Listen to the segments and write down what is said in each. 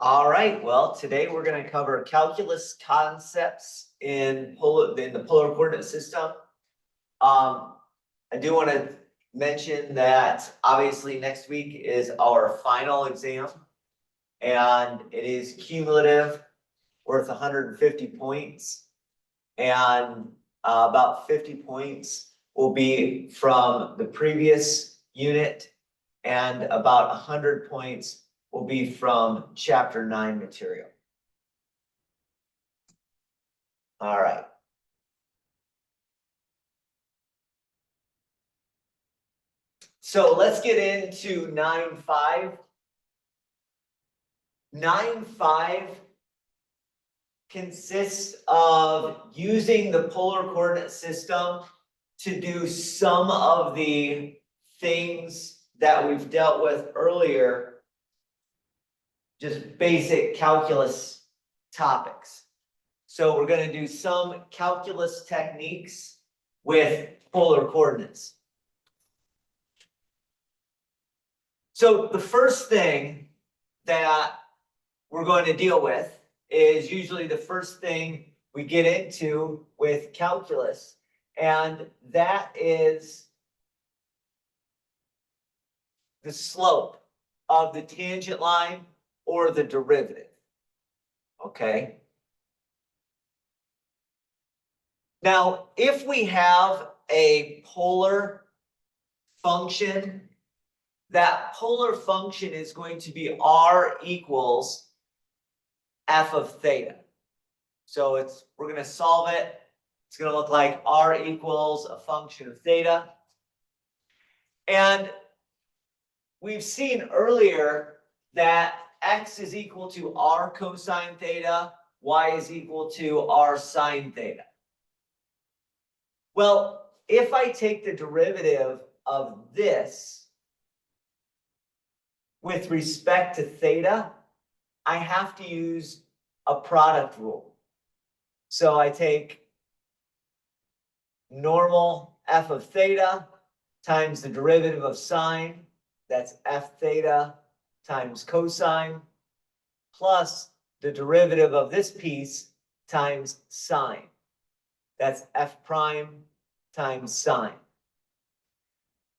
All right, well, today we're going to cover calculus concepts in the polar coordinate system. I do want to mention that obviously next week is our final exam, and it is cumulative, worth 150 points, and about 50 points will be from the previous unit, and about 100 points will be from chapter 9 material. All right. So let's get into 9.5. 9.5 consists of using the polar coordinate system to do some of the things that we've dealt with earlier, just basic calculus topics. So we're going to do some calculus techniques with polar coordinates. So the first thing that we're going to deal with is usually the first thing we get into with calculus, and that is the slope of the tangent line or the derivative. Okay. Now, if we have a polar function, that polar function is going to be r equals f of theta. So we're going to solve it. It's going to look like r equals a function of theta. And we've seen earlier that x is equal to r cosine theta, y is equal to r sine theta. Well, if I take the derivative of this with respect to theta, I have to use a product rule. So I take normal f of theta times the derivative of sine, that's f theta times cosine, plus the derivative of this piece times sine. That's f prime times sine.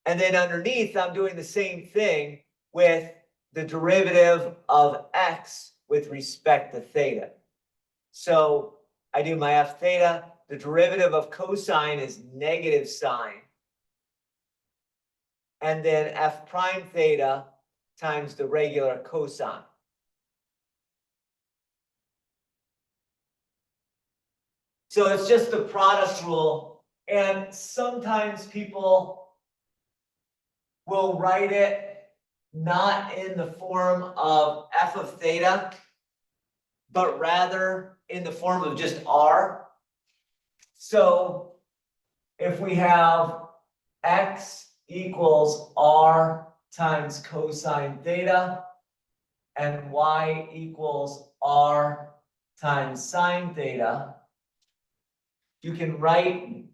And then underneath, I'm doing the same thing with the derivative of x with respect to theta. So I do my f theta, the derivative of cosine is negative sine, and then f prime theta times the regular cosine. So it's just the product rule, and sometimes people will write it not in the form of f of theta, but rather in the form of just r. So if we have x equals r times cosine theta and y equals r times sine theta, you can write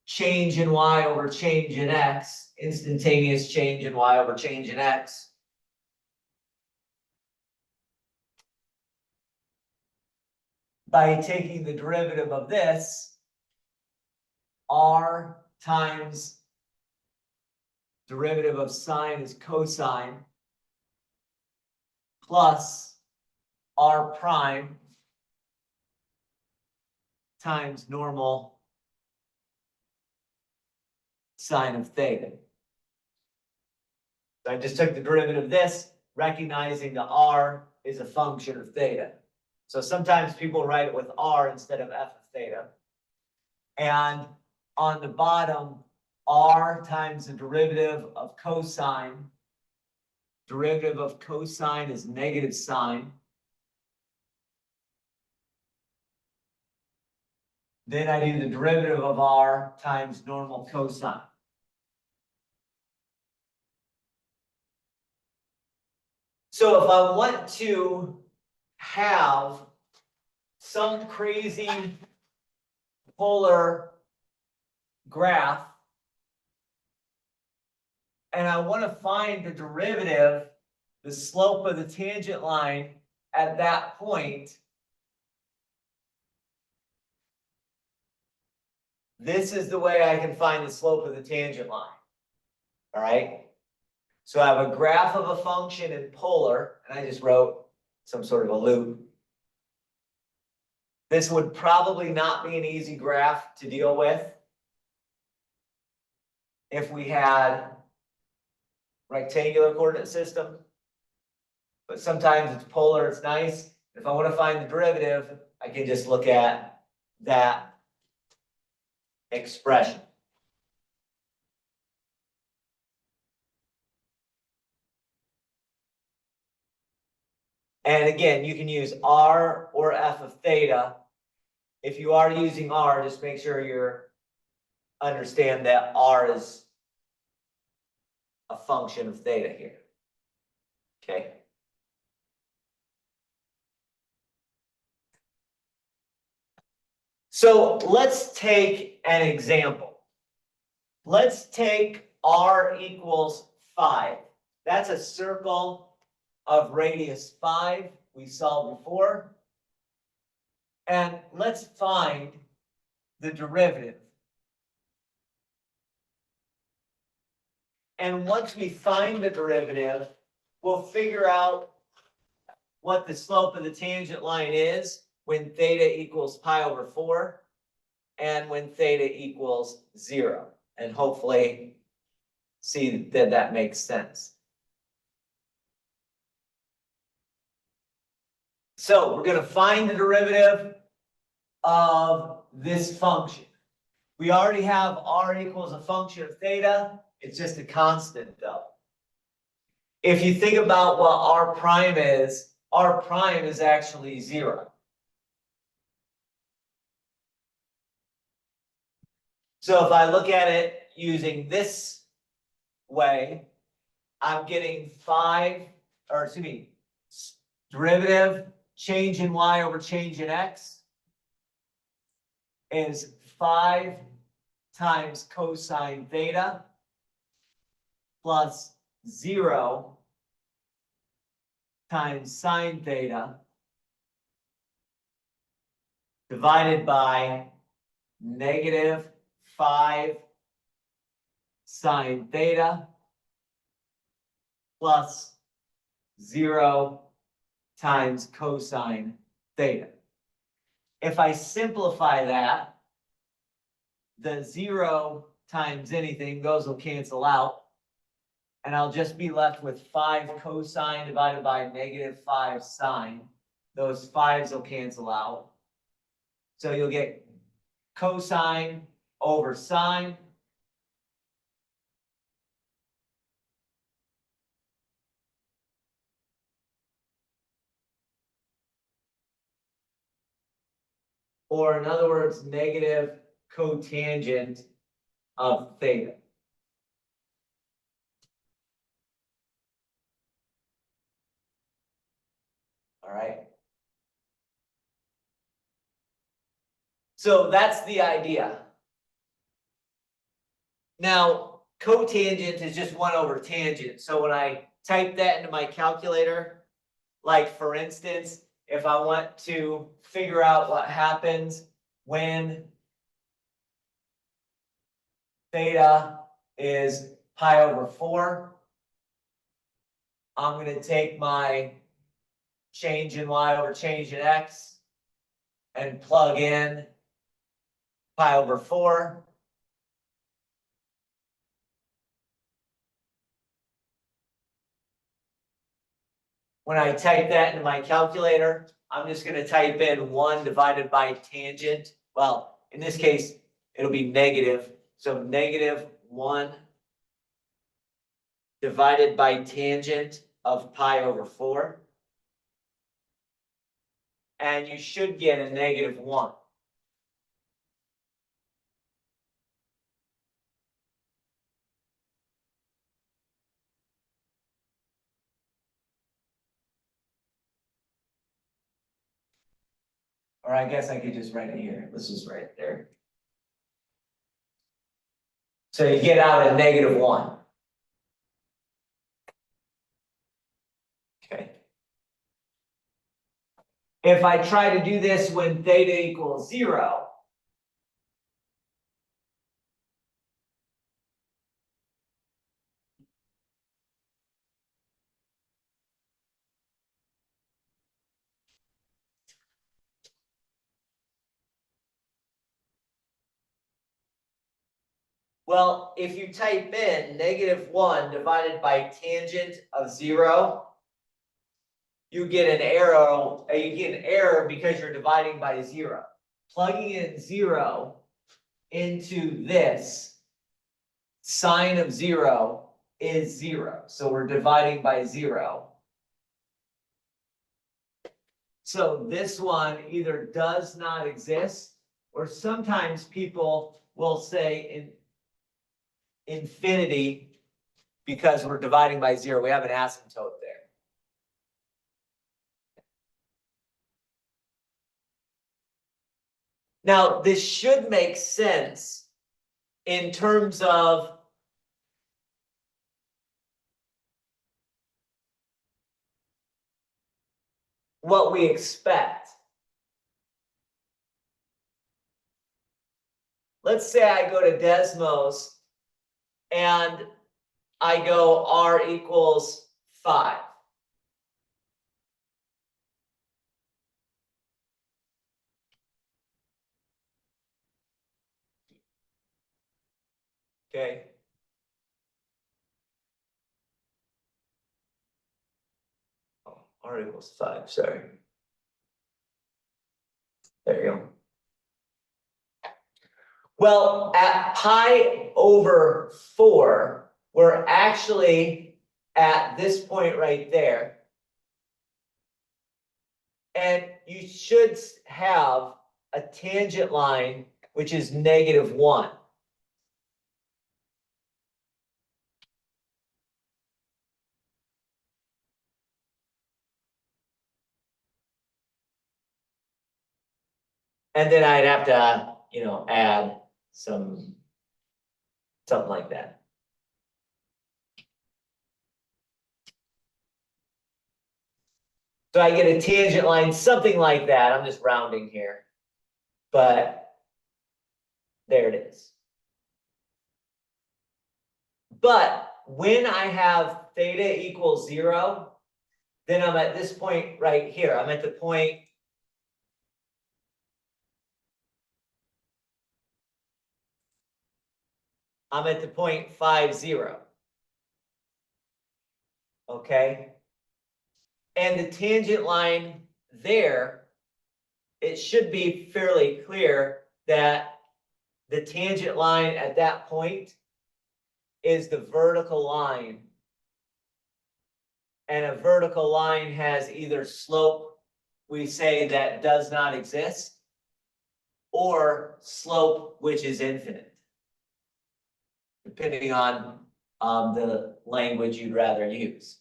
change in y over change in x, instantaneous change in y over change in x, by taking the derivative of this, r times derivative of sine is cosine, plus r prime times normal sine of theta. So I just took the derivative of this, recognizing the r is a function of theta. So sometimes people write it with r instead of f of theta. And on the bottom, r times the derivative of cosine. Derivative of cosine is negative sine. Then I do the derivative of r times normal cosine. So if I want to have some crazy polar graph, and I want to find the derivative the slope of the tangent line at that point, this is the way I can find the slope of the tangent line. All right? So I have a graph of a function in polar, and I just wrote some sort of a loop. This would probably not be an easy graph to deal with if we had rectangular coordinate system. But sometimes it's polar, it's nice. If I want to find the derivative, I can just look at that expression. And again, you can use r or f of theta. If you are using r, just make sure you understand that r is a function of theta here. Okay. So let's take an example. Let's take r equals 5. That's a circle of radius 5 we saw before. And let's find the derivative. And once we find the derivative, we'll figure out what the slope of the tangent line is when theta equals pi over 4 and when theta equals 0. And hopefully see that that makes sense. So we're going to find the derivative of this function. We already have r equals a function of theta. It's just a constant though. If you think about what r prime is actually 0. So if I look at it using this way, I'm getting derivative change in y over change in x is 5 times cosine theta plus 0 times sine theta divided by negative 5 sine theta plus 0 times cosine theta. If I simplify that, the 0 times anything, those will cancel out. And I'll just be left with 5 cosine divided by negative 5 sine. Those 5s will cancel out. So you'll get cosine over sine. Or in other words, negative cotangent of theta. All right. So that's the idea. Now, cotangent is just 1 over tangent. So when I type that into my calculator, like for instance, if I want to figure out what happens when theta is pi over 4, I'm going to take my change in y over change in x and plug in pi over 4. When I type that into my calculator, I'm just going to type in 1 divided by tangent. Well, in this case, it'll be negative. So negative 1 divided by tangent of pi over 4. And you should get a negative 1. Or I guess I could just write it here. Let's just write it there. So you get out a negative 1. Okay. If I try to do this when theta equals 0, well, if you type in -1 divided by tangent of 0, you get an error because you're dividing by 0. Plugging in 0 into this, sine of 0 is 0. So we're dividing by 0. So this one either does not exist, or sometimes people will say in infinity because we're dividing by 0. We have an asymptote there. Now, this should make sense in terms of what we expect. Let's say I go to Desmos and I go R equals 5. Okay. Oh, R equals 5, sorry. There you go. Well, at pi over 4, we're actually at this point right there. And you should have a tangent line, which is -1. And then I'd have to, add something like that. So I get a tangent line, something like that. I'm just rounding here. But there it is. But when I have theta equals 0, then I'm at this point right here. I'm at the point I'm at the point 5, 0. Okay? And the tangent line there, it should be fairly clear that the tangent line at that point is the vertical line. And a vertical line has either slope, we say that does not exist, or slope which is infinite, depending on the language you'd rather use.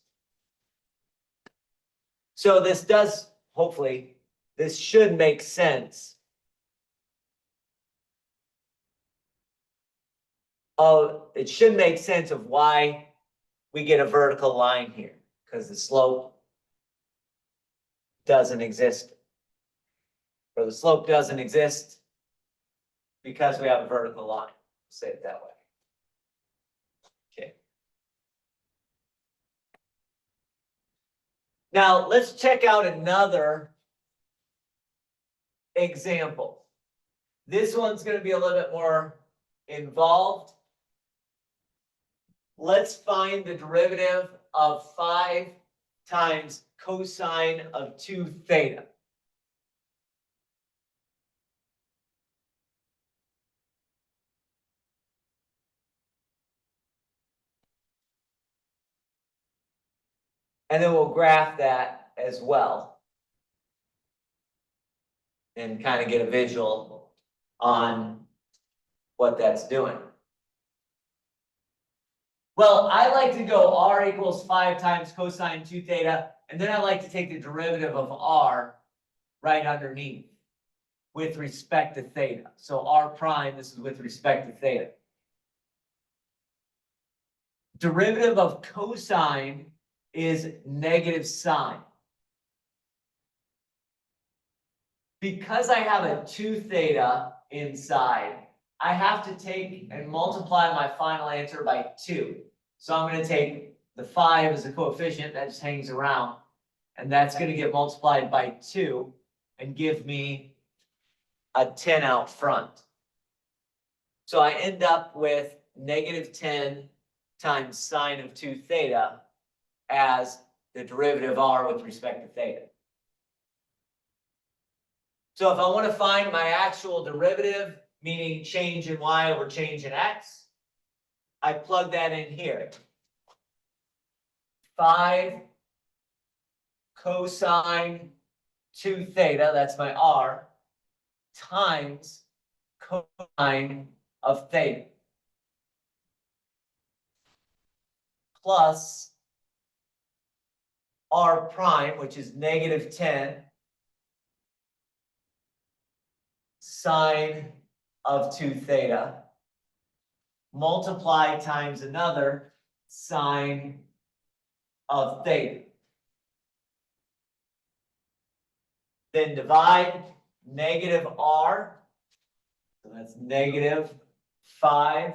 So this does, hopefully, this should make sense. It should make sense of why we get a vertical line here, because the slope doesn't exist. Or the slope doesn't exist because we have a vertical line. Say it that way. Okay. Now let's check out another example. This one's going to be a little bit more involved. Let's find the derivative of 5 times cosine of 2 theta. And then we'll graph that as well. And kind of get a visual on what that's doing. Well, I like to go R equals 5 times cosine 2 theta, and then I like to take the derivative of R right underneath with respect to theta. So R prime, this is with respect to theta. Derivative of cosine is negative sine. Because I have a 2 theta inside, I have to take and multiply my final answer by 2. So I'm going to take the 5 as a coefficient that just hangs around, and that's going to get multiplied by 2 and give me a 10 out front. So I end up with negative 10 times sine of 2 theta as the derivative of r with respect to theta. So if I want to find my actual derivative, meaning change in y over change in x, I plug that in here. 5 cosine 2 theta, that's my r, times cosine of theta, plus r prime, which is negative 10 sine of 2 theta, multiply times another sine of theta. Then divide negative r, so that's negative 5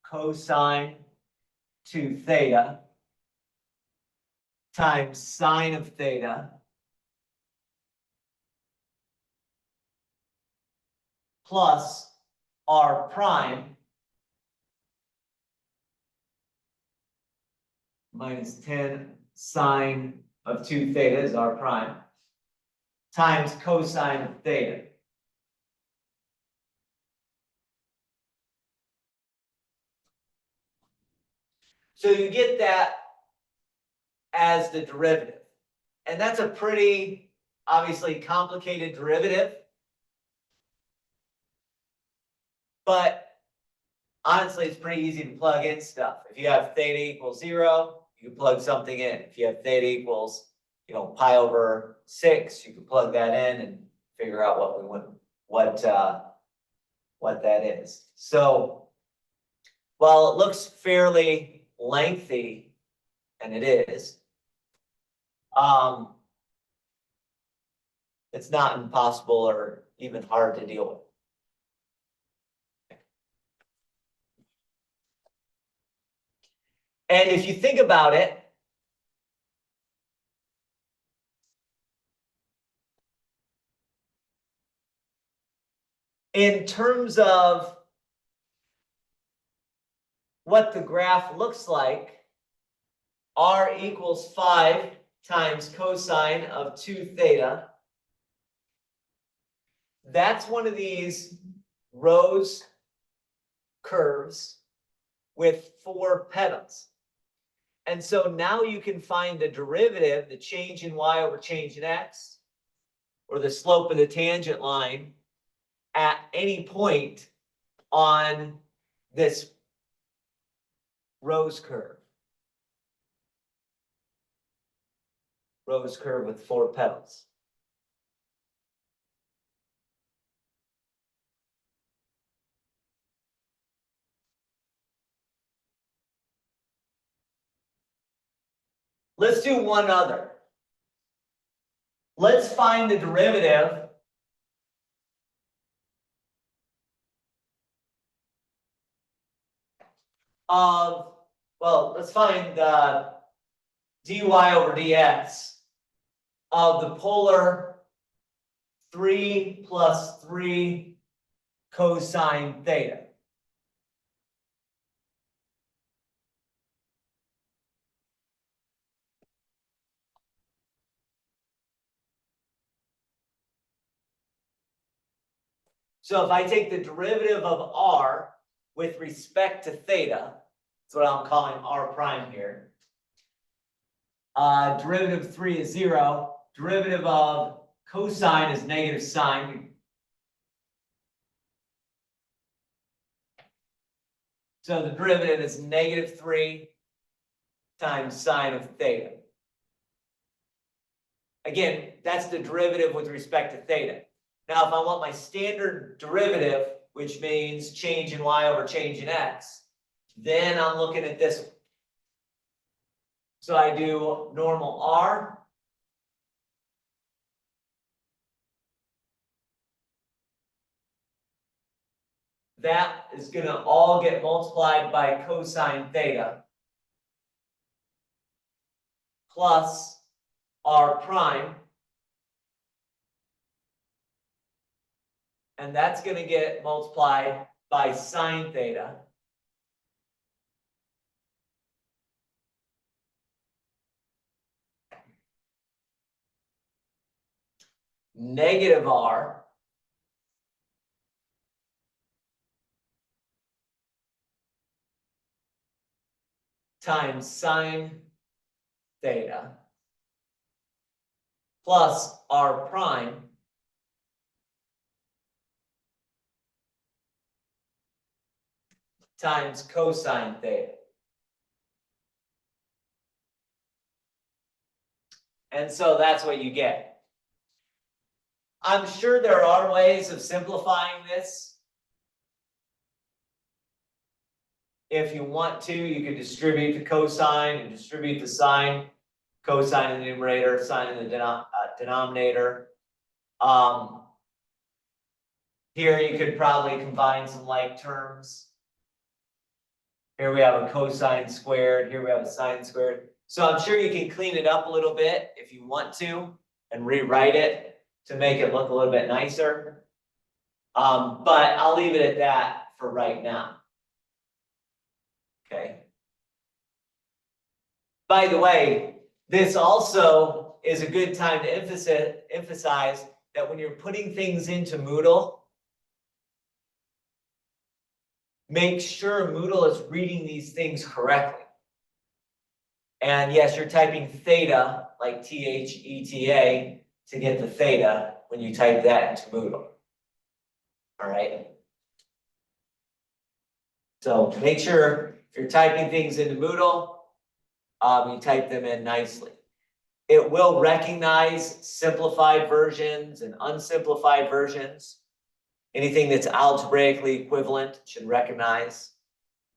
cosine 2 theta times sine of theta plus r prime minus 10 sine of 2 theta is r prime times cosine of theta. So you get that as the derivative. And that's a pretty, obviously, complicated derivative. But honestly, it's pretty easy to plug in stuff. If you have theta equals 0, you can plug something in. If you have theta equals, pi over 6, you can plug that in and figure out what that is. So while it looks fairly lengthy, and it is, it's not impossible or even hard to deal with. And if you think about it, in terms of what the graph looks like, r equals 5 times cosine of 2 theta. That's one of these rose curves with 4 petals. And so now you can find the derivative, the change in y over change in x, or the slope of the tangent line at any point on this rose curve. Rose curve with 4 petals. Let's do one other. Let's find the derivative of, let's find dy over dx of the polar 3 plus 3 cosine theta. So if I take the derivative of r with respect to theta, that's what I'm calling r prime here. Derivative of 3 is 0. Derivative of cosine is negative sine. So the derivative is negative 3 times sine of theta. Again, that's the derivative with respect to theta. Now, if I want my standard derivative, which means change in y over change in x, then I'm looking at this one. So I do normal R. That is going to all get multiplied by cosine theta plus R prime. And that's going to get multiplied by sine theta. Negative R times sine theta plus R prime times cosine theta. And so that's what you get. I'm sure there are ways of simplifying this. If you want to, you could distribute the cosine and distribute the sine, cosine in the numerator, sine in the denominator. Here you could probably combine some like terms. Here we have a cosine squared, here we have a sine squared. So I'm sure you can clean it up a little bit if you want to and rewrite it to make it look a little bit nicer. But I'll leave it at that for right now. Okay. By the way, this also is a good time to emphasize that when you're putting things into Moodle, make sure Moodle is reading these things correctly. And yes, you're typing theta, like THETA, to get the theta when you type that into Moodle. All right. So make sure if you're typing things into Moodle, you type them in nicely. It will recognize simplified versions and unsimplified versions. Anything that's algebraically equivalent should recognize.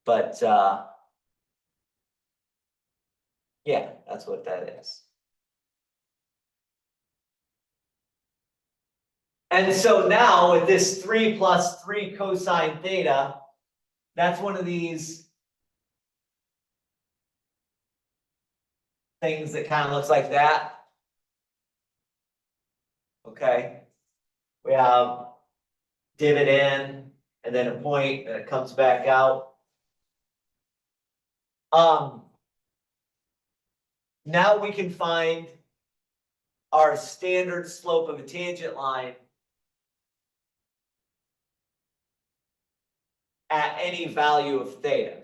But yeah, that's what that is. And so now with this 3 plus 3 cosine theta, that's one of these things that kind of looks like that. Okay. We have divot in and then a point and it comes back out. Now we can find our standard slope of a tangent line at any value of theta.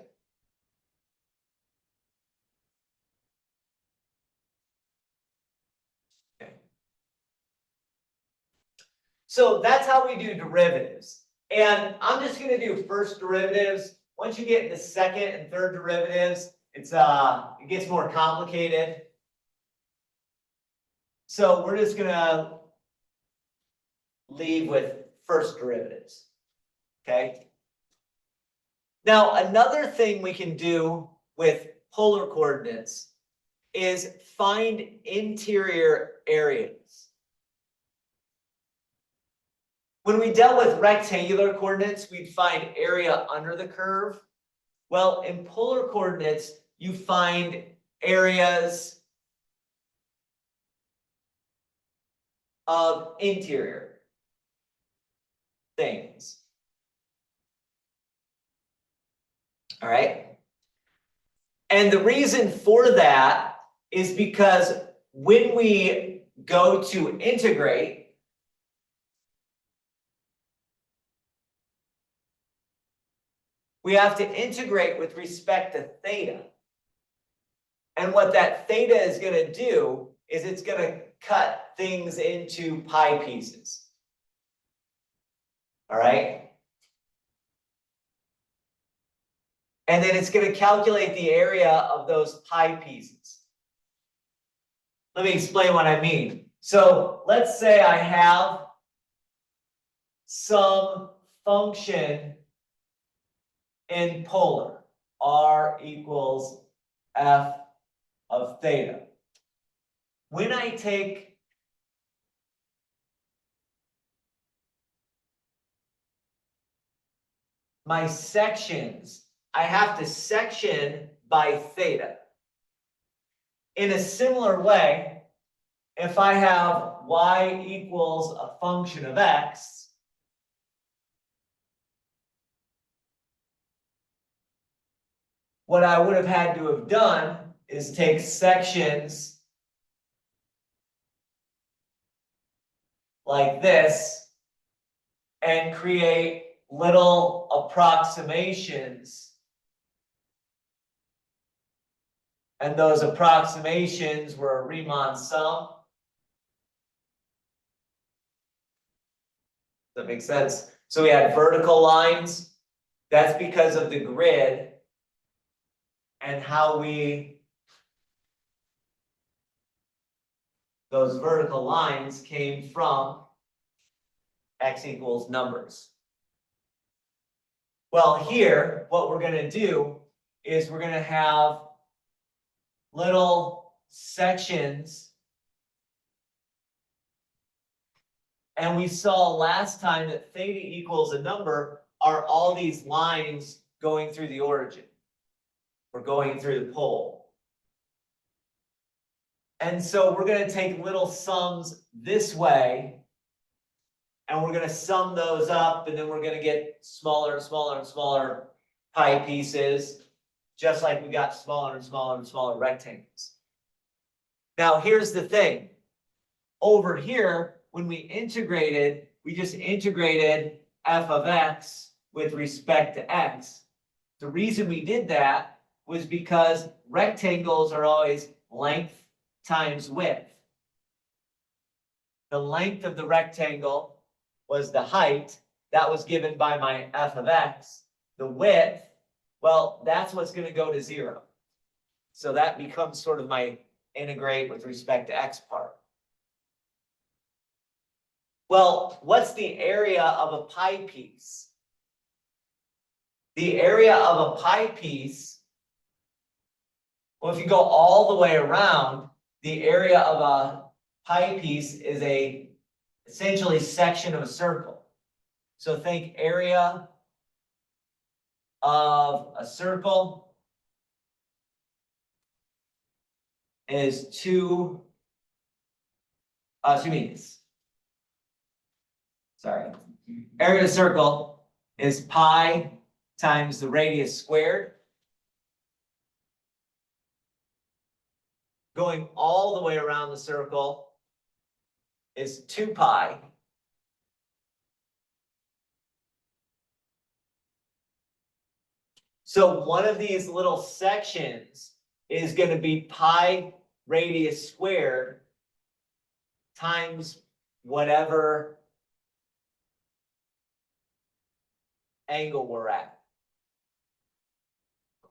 Okay. So that's how we do derivatives. And I'm just going to do first derivatives. Once you get into second and third derivatives, it gets more complicated. So we're just going to leave with first derivatives. Okay. Now, another thing we can do with polar coordinates is find interior areas. When we dealt with rectangular coordinates, we'd find area under the curve. Well, in polar coordinates, you find areas of interior things. All right. And the reason for that is because when we go to integrate, we have to integrate with respect to theta. And what that theta is going to do is it's going to cut things into pi pieces. All right. And then it's going to calculate the area of those pi pieces. Let me explain what I mean. So let's say I have some function in polar, r equals f of theta. When I take my sections, I have to section by theta. In a similar way, if I have y equals a function of x, what I would have had to have done is take sections like this and create little approximations. And those approximations were a Riemann sum. Does that make sense? So we had vertical lines. That's because of the grid and how those vertical lines came from x equals numbers. Well, here, what we're going to do is we're going to have little sections. And we saw last time that theta equals a number are all these lines going through the origin or going through the pole. And so we're going to take little sums this way, and we're going to sum those up, and then we're going to get smaller and smaller and smaller pi pieces, just like we got smaller and smaller and smaller rectangles. Now, here's the thing. Over here, when we integrated, we just integrated f of x with respect to x. The reason we did that was because rectangles are always length times width. The length of the rectangle was the height. That was given by my f of x. The width, well, that's what's going to go to 0. So that becomes sort of my integrate with respect to x part. Well, what's the area of a pi piece? The area of a pi piece, well, if you go all the way around, the area of a pi piece is essentially section of a circle. So think area of a circle is area of a circle is pi times the radius squared. Going all the way around the circle is 2 pi. So one of these little sections is going to be pi radius squared times whatever angle we're at.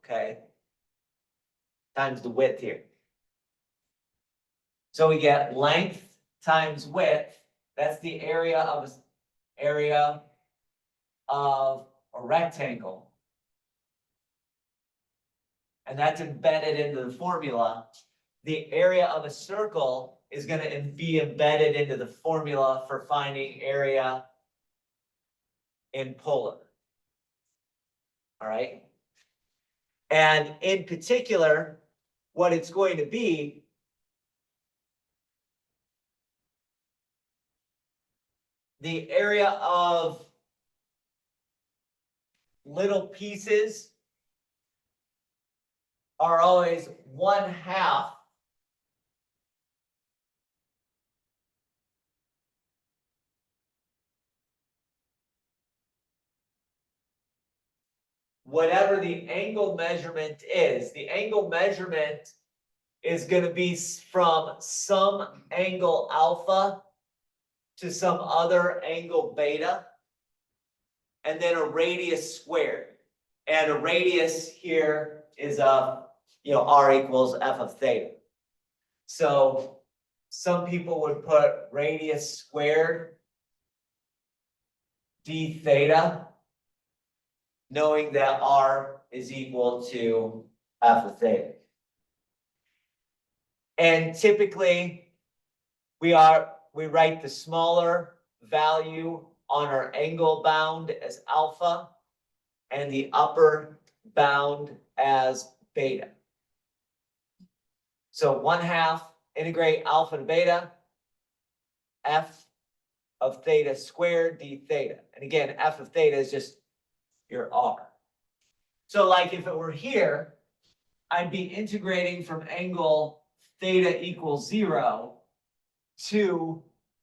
Okay? Times the width here. So we get length times width. That's the area of a rectangle. And that's embedded into the formula. The area of a circle is going to be embedded into the formula for finding area in polar. All right. And in particular, what it's going to be the area of little pieces are always 1/2 whatever the angle measurement is. The angle measurement is going to be from some angle alpha to some other angle beta, and then a radius squared. And a radius here is r equals f of theta. So some people would put radius squared d theta, knowing that r is equal to f of theta. And typically, we write the smaller value on our angle bound as alpha and the upper bound as beta. So 1/2 integrate alpha to beta, f of theta squared d theta. And again, f of theta is just your r. So like if it were here, I'd be integrating from angle theta equals 0 to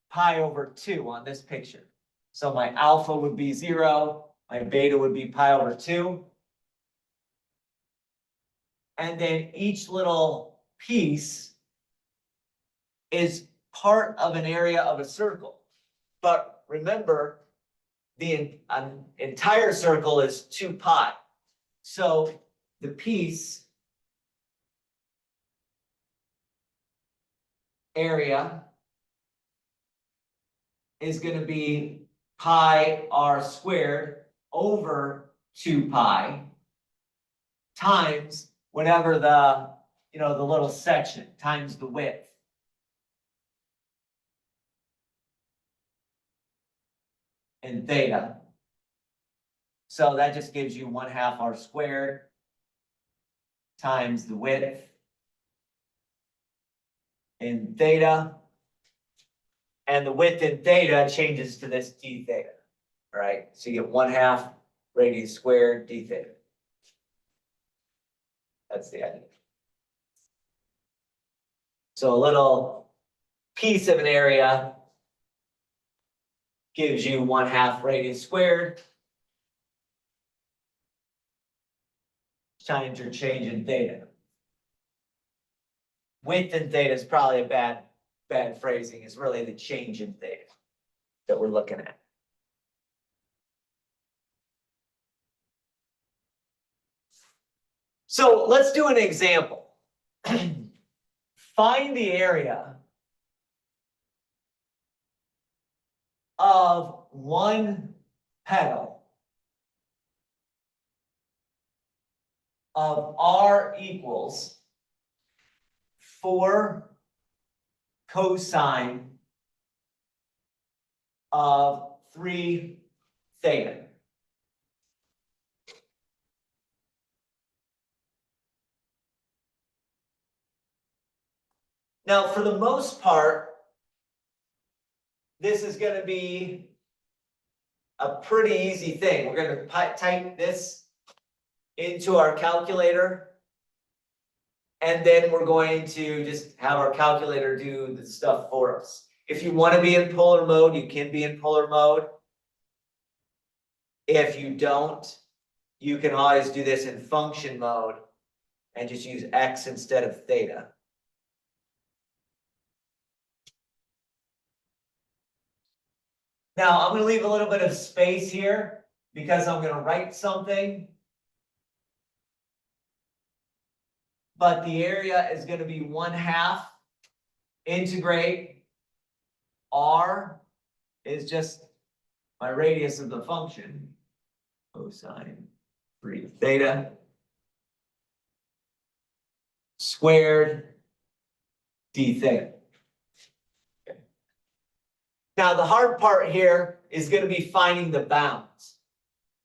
pi over 2 on this picture. So my alpha would be 0, my beta would be pi over 2. And then each little piece is part of an area of a circle. But remember, the entire circle is 2 pi. So the piece area is going to be pi r squared over 2 pi times whatever the, the little section times the width. In theta. So that just gives you 1/2 r squared times the width in theta. And the width in theta changes to this d theta. All right, so you get 1/2 radius squared d theta. That's the idea. So a little piece of an area gives you 1/2 radius squared times your change in theta. Width in theta is probably a bad phrasing. It's really the change in theta that we're looking at. So let's do an example. Find the area of one petal of r equals 4 cosine of 3 theta. Now, for the most part, this is going to be a pretty easy thing. We're going to type this into our calculator, and then we're going to just have our calculator do the stuff for us. If you want to be in polar mode, you can be in polar mode. If you don't, you can always do this in function mode and just use x instead of theta. Now, I'm going to leave a little bit of space here because I'm going to write something. But the area is going to be 1/2 integrate r is just my radius of the function, cosine 3 theta squared d theta. Okay. Now, the hard part here is going to be finding the bounds.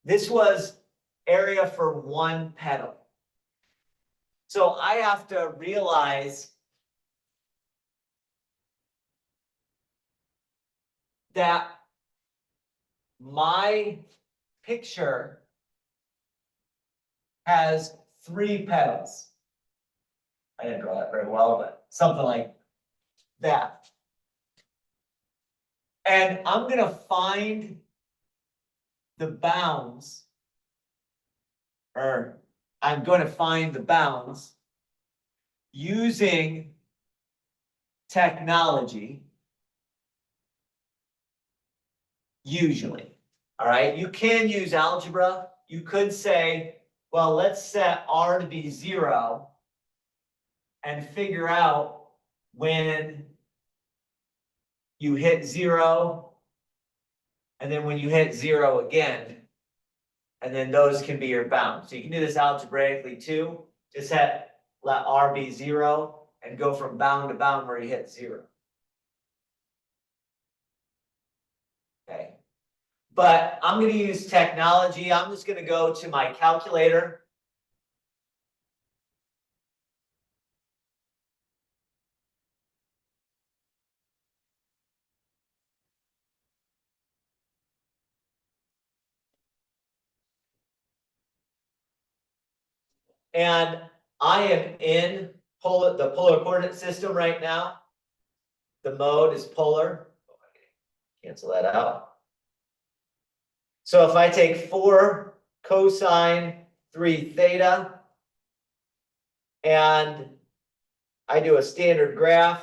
This was area for one petal. So I have to realize that my picture has 3 petals. I didn't draw that very well, but something like that. And I'm going to find the bounds, or I'm going to find the bounds using technology, usually. All right, you can use algebra. You could say, well, let's set r to be 0 and figure out when you hit 0, and then when you hit 0 again, and then those can be your bounds. So you can do this algebraically too. Just let r be 0, and go from bound to bound where you hit 0. Okay. But I'm going to use technology. I'm just going to go to my calculator. And I am in the polar coordinate system right now. The mode is polar. Cancel that out. So if I take 4 cosine 3 theta and I do a standard graph,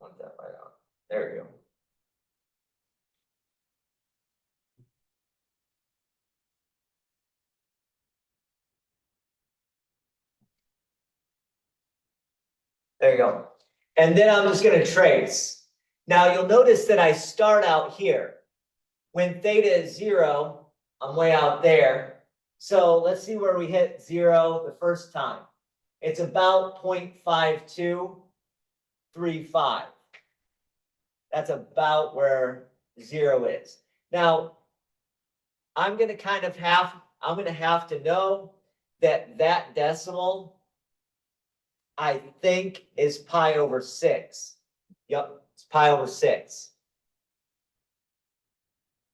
want that right on. There you go. There you go. And then I'm just going to trace. Now you'll notice that I start out here. When theta is 0, I'm way out there. So let's see where we hit 0 the first time. It's about 0.5235. That's about where 0 is. Now, I'm going to have to know that that decimal, I think, is pi over 6. Yep, it's pi over 6.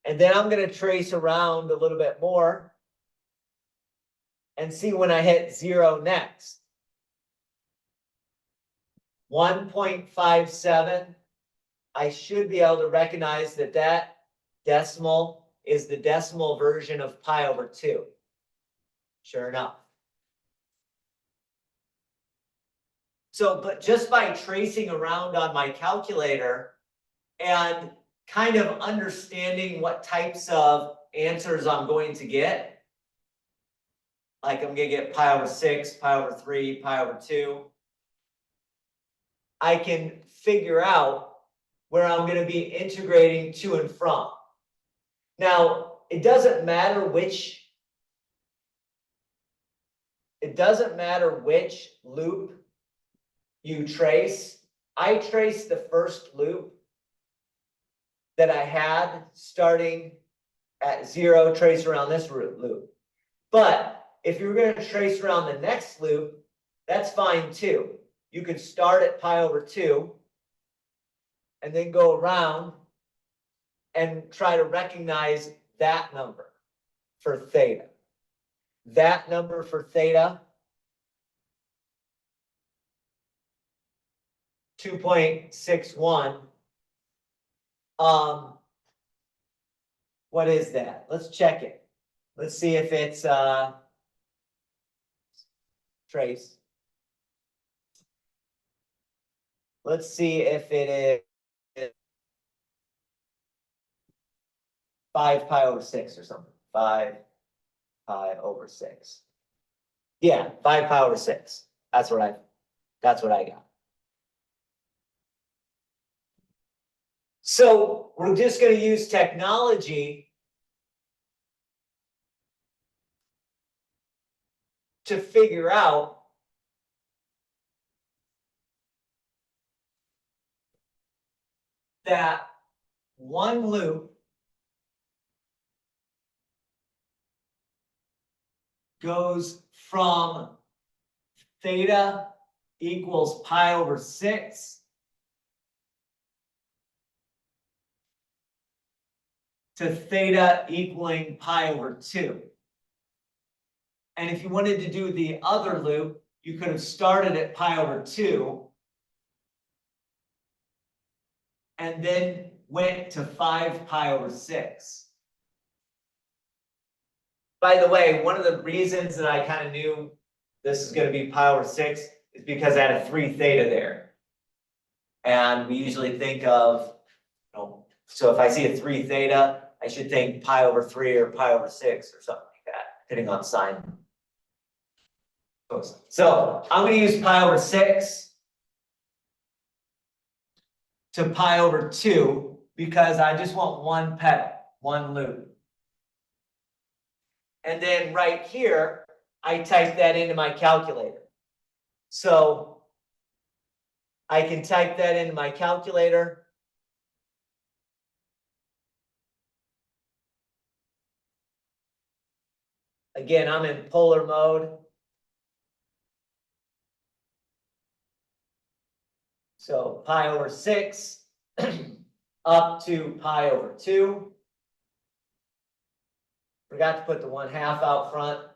And then I'm going to trace around a little bit more and see when I hit 0 next. 1.57. I should be able to recognize that that decimal is the decimal version of pi over 2. Sure enough. So, but just by tracing around on my calculator and kind of understanding what types of answers I'm going to get, like I'm going to get pi over 6, pi over 3, pi over 2, I can figure out where I'm going to be integrating to and from. Now, it doesn't matter which loop you trace. I traced the first loop that I had starting at 0, trace around this loop. But if you're going to trace around the next loop, that's fine too. You can start at pi over 2 and then go around and try to recognize that number for theta. That number for theta, 2.61. What is that? Let's check it. Let's see if it's trace. Let's see if it is 5 pi over 6 or something. 5 pi over 6. Yeah, 5 pi over 6. That's what I got. So we're just going to use technology to figure out that one loop goes from theta equals pi over 6 to theta equaling pi over 2. And if you wanted to do the other loop, you could have started at pi over 2 and then went to 5 pi over 6. By the way, one of the reasons that I kind of knew this is going to be pi over 6 is because I had a 3 theta there. And we usually think of, so if I see a 3 theta, I should think pi over 3 or pi over 6 or something like that, depending on sign. So I'm going to use pi over 6 to pi over 2 because I just want one petal, one loop. And then right here, I type that into my calculator. So I can type that into my calculator. Again, I'm in polar mode. So pi over 6 up to pi over 2. Forgot to put the 1/2 out front.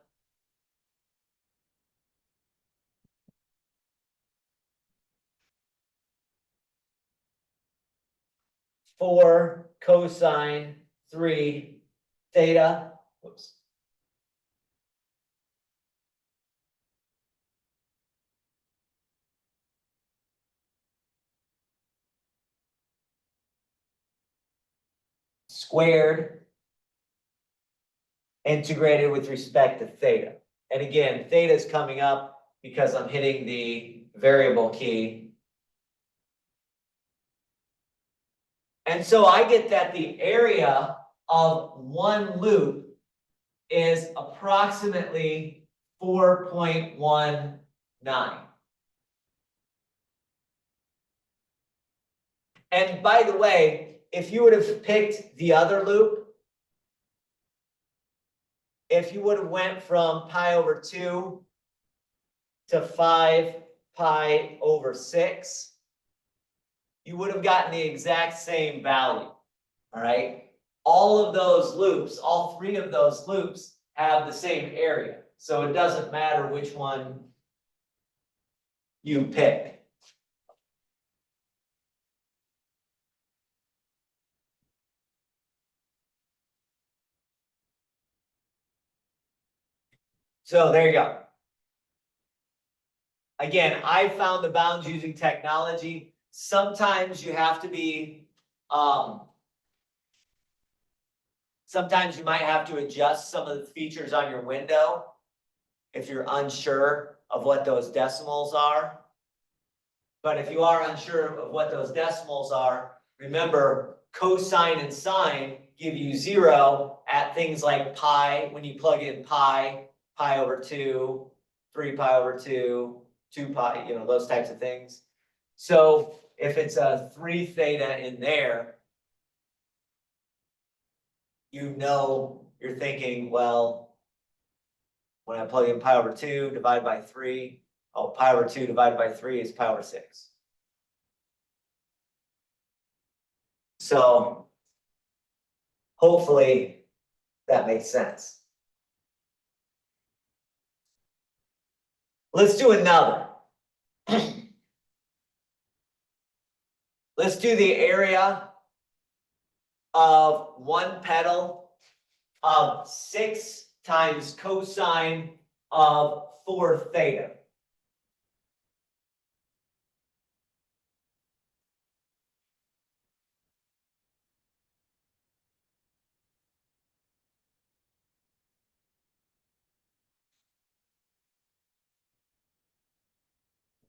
Four cosine 3 theta. Whoops. Squared integrated with respect to theta. And again, theta is coming up because I'm hitting the variable key. And so I get that the area of one loop is approximately 4.19. And by the way, if you would have picked the other loop, if you would have went from pi over 2 to 5 pi over 6, you would have gotten the exact same value, all right? All of those loops, all three of those loops have the same area. So it doesn't matter which one you pick. So there you go. Again, I found the bounds using technology. Sometimes you have to be, sometimes you might have to adjust some of the features on your window if you're unsure of what those decimals are. But if you are unsure of what those decimals are, remember cosine and sine give you 0 at things like pi, when you plug in pi, pi over 2, 3 pi over 2, 2 pi, you know, those types of things. So if it's a 3 theta in there, you know, you're thinking, well, when I plug in pi over 2 divided by 3, oh, pi over 2 divided by 3 is pi over 6. So hopefully that makes sense. Let's do another. Let's do the area of one petal of 6 times cosine of 4 theta.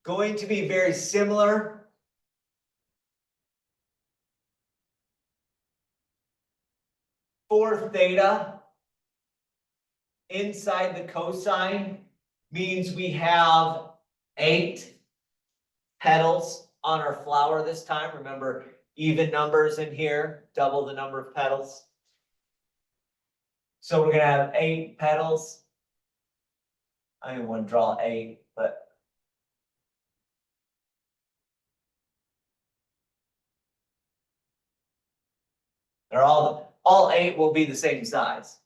Going to be very similar. Four theta inside the cosine means we have 8 petals on our flower this time. Remember, even numbers in here, double the number of petals. So we're gonna have 8 petals. I didn't want to draw 8, but they're all 8 will be the same size.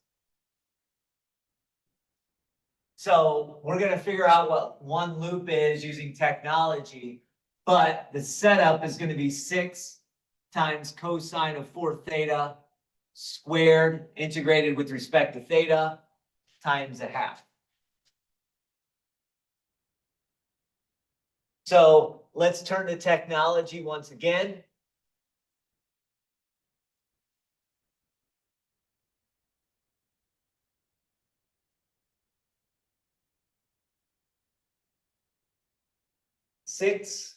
So we're gonna figure out what one loop is using technology, but the setup is gonna be 6 times cosine of 4 theta squared integrated with respect to theta times a half. So let's turn to technology once again. Six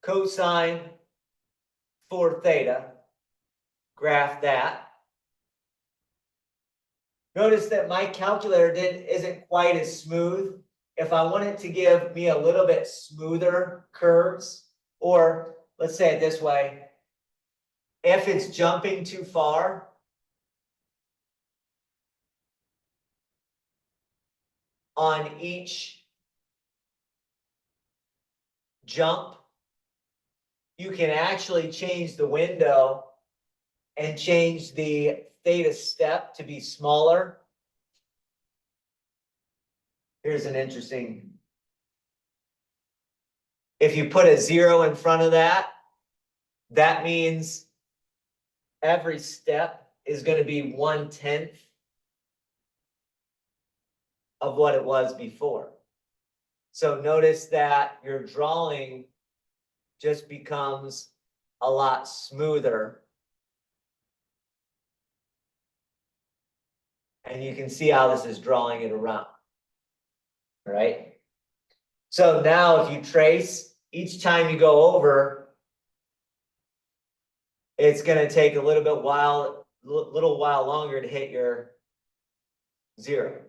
cosine for theta. Graph that. Notice that my calculator isn't quite as smooth. If I want it to give me a little bit smoother curves, or let's say it this way, if it's jumping too far, on each jump, you can actually change the window and change the theta step to be smaller. Here's an interesting. If you put a 0 in front of that, that means every step is going to be 1/10 of what it was before. So notice that your drawing just becomes a lot smoother. And you can see how this is drawing it around. All right. So now if you trace, each time you go over, it's going to take a little while longer to hit your 0.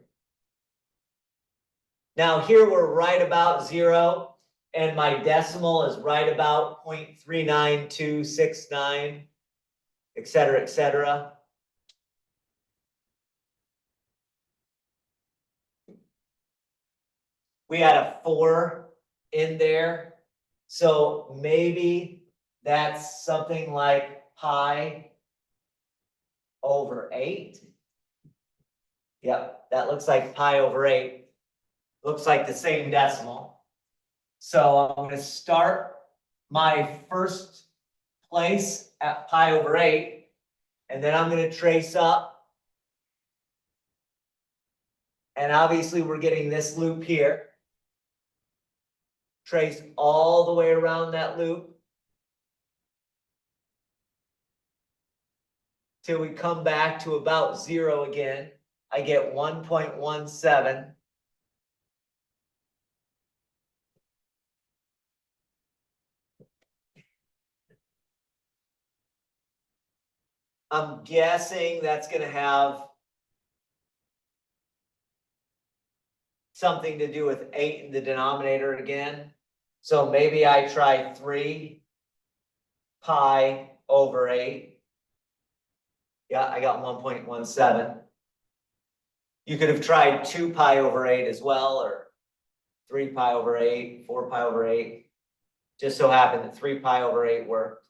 Now here we're right about 0, and my decimal is right about 0.39269, et cetera, et cetera. We had a 4 in there, so maybe that's something like pi over 8. Yep, that looks like pi over 8. Looks like the same decimal. So I'm going to start my first place at pi over 8, and then I'm going to trace up. And obviously we're getting this loop here. Trace all the way around that loop till we come back to about 0 again. I get 1.17. I'm guessing that's going to have something to do with 8 in the denominator again. So maybe I try 3 pi over 8. Yeah, I got 1.17. You could have tried 2 pi over 8 as well, or 3 pi over 8, 4 pi over 8. Just so happened that 3 pi over 8 worked.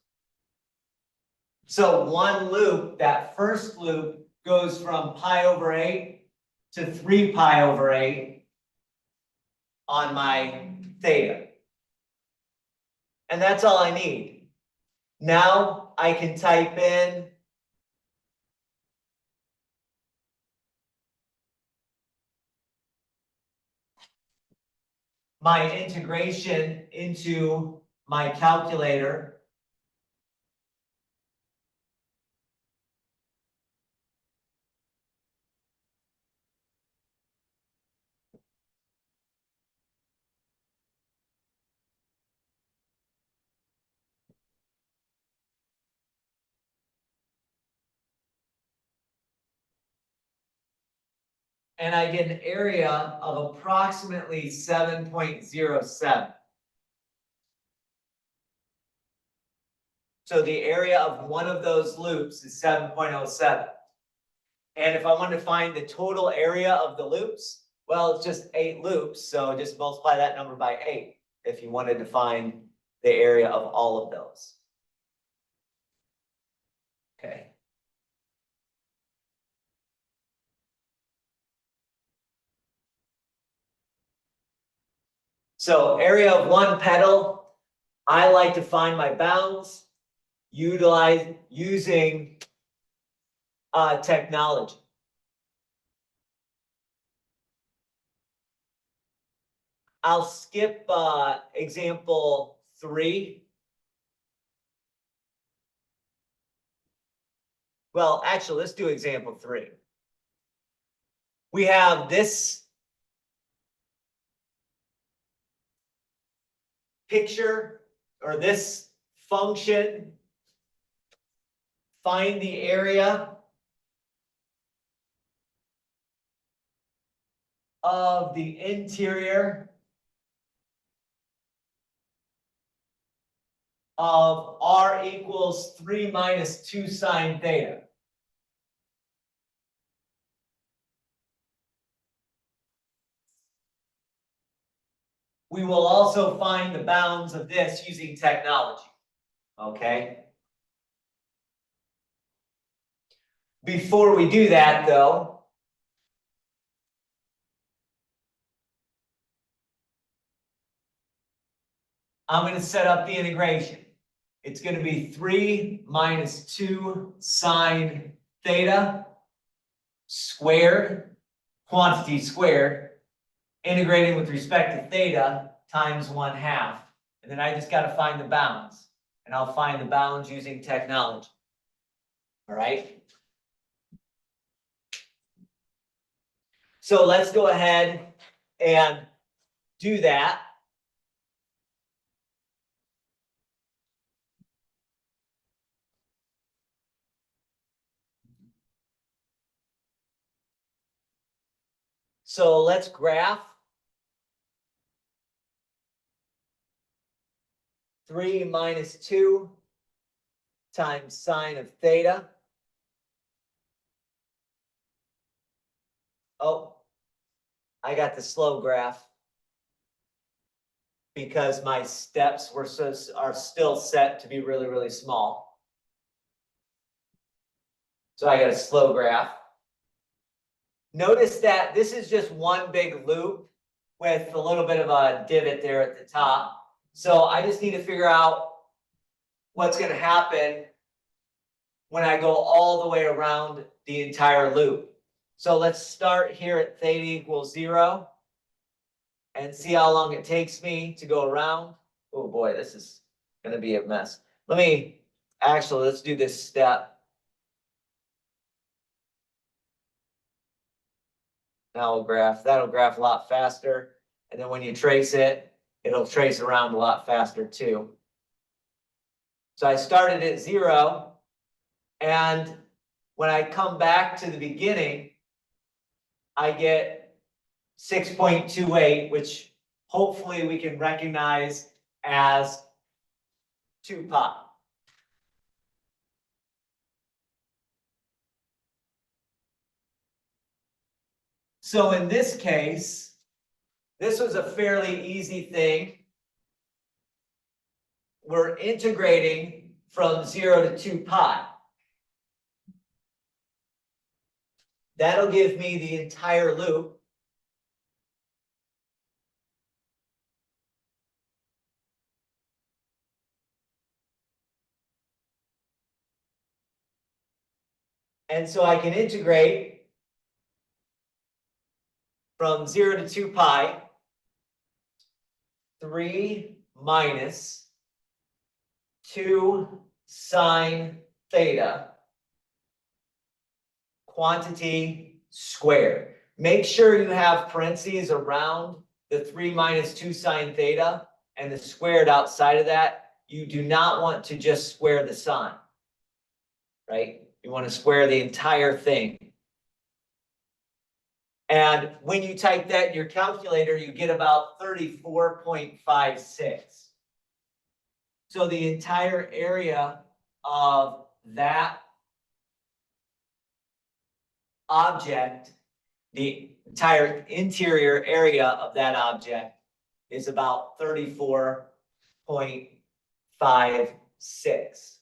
So one loop, that first loop, goes from pi over 8 to 3 pi over 8 on my theta. And that's all I need. Now I can type in my integration into my calculator. And I get an area of approximately 7.07. So the area of one of those loops is 7.07. And if I want to find the total area of the loops, well, it's just 8 loops. So just multiply that number by 8 if you wanted to find the area of all of those. Okay. So area of one petal, I like to find my bounds using technology. I'll skip example 3. Well, actually, let's do example 3. We have this picture or this function find the area of the interior of r equals 3 minus 2 sine theta. We will also find the bounds of this using technology, okay? Before we do that, though, I'm going to set up the integration. It's going to be 3 minus 2 sine theta squared, quantity squared, integrating with respect to theta times 1/2. And then I just got to find the bounds. And I'll find the bounds using technology. All right? So let's go ahead and do that. So let's graph 3 minus 2 times sine of theta. Oh, I got the slow graph because my steps are still set to be really, really small. So I got a slow graph. Notice that this is just one big loop with a little bit of a divot there at the top. So I just need to figure out what's going to happen when I go all the way around the entire loop. So let's start here at theta equals 0 and see how long it takes me to go around. Oh boy, this is going to be a mess. Let's do this step. Now that'll graph a lot faster. And then when you trace it, it'll trace around a lot faster too. So I started at 0, and when I come back to the beginning, I get 6.28, which hopefully we can recognize as 2 pi. So in this case, this was a fairly easy thing. We're integrating from 0 to 2 pi. That'll give me the entire loop. And so I can integrate from 0 to 2 pi, 3 minus 2 sine theta, quantity squared. Make sure you have parentheses around the 3 minus 2 sine theta and the squared outside of that. You do not want to just square the sine, right? You want to square the entire thing. And when you type that in your calculator, you get about 34.56. So the entire area of that object, the entire interior area of that object is about 34.56.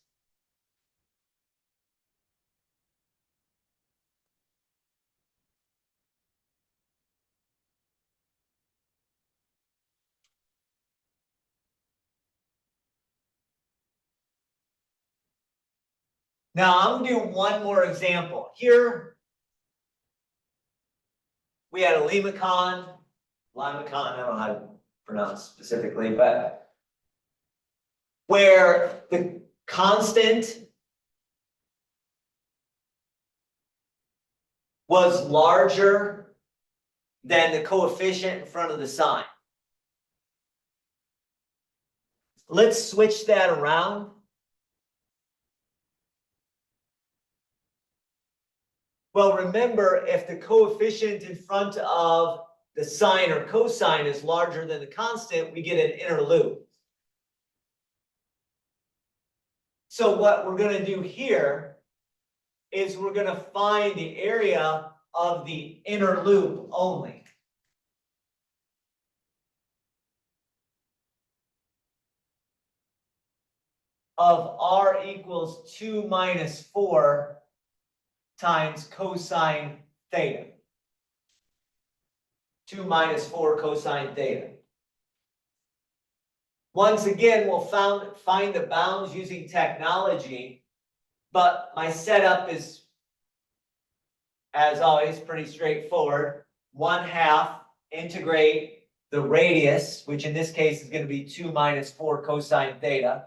Now I'm going to do one more example. Here we had a limacon, I don't know how to pronounce specifically, but where the constant was larger than the coefficient in front of the sign. Let's switch that around. Well, remember, if the coefficient in front of the sine or cosine is larger than the constant, we get an inner loop. So what we're going to do here is we're going to find the area of the inner loop only. Of r equals 2 minus 4 times cosine theta. 2 minus 4 cosine theta. Once again, we'll find the bounds using technology, but my setup is, as always, pretty straightforward. 1/2 integrate the radius, which in this case is going to be 2 minus 4 cosine theta.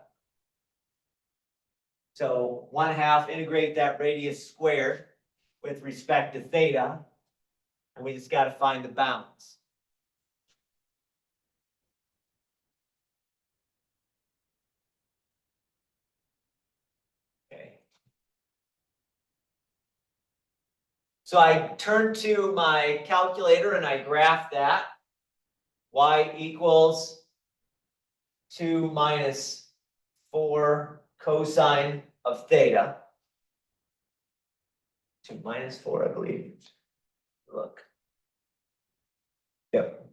So 1/2 integrate that radius squared with respect to theta, and we just got to find the bounds. Okay. So I turn to my calculator and I graph that. Y equals 2 minus 4 cosine of theta. 2 minus 4, I believe. Look. Yep.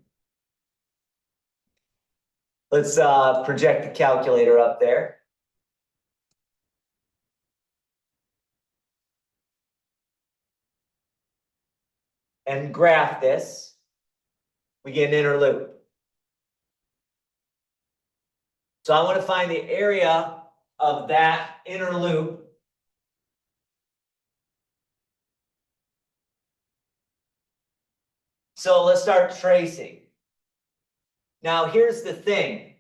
Let's project the calculator up there. And graph this. We get an inner loop. So I want to find the area of that inner loop. So let's start tracing. Now here's the thing.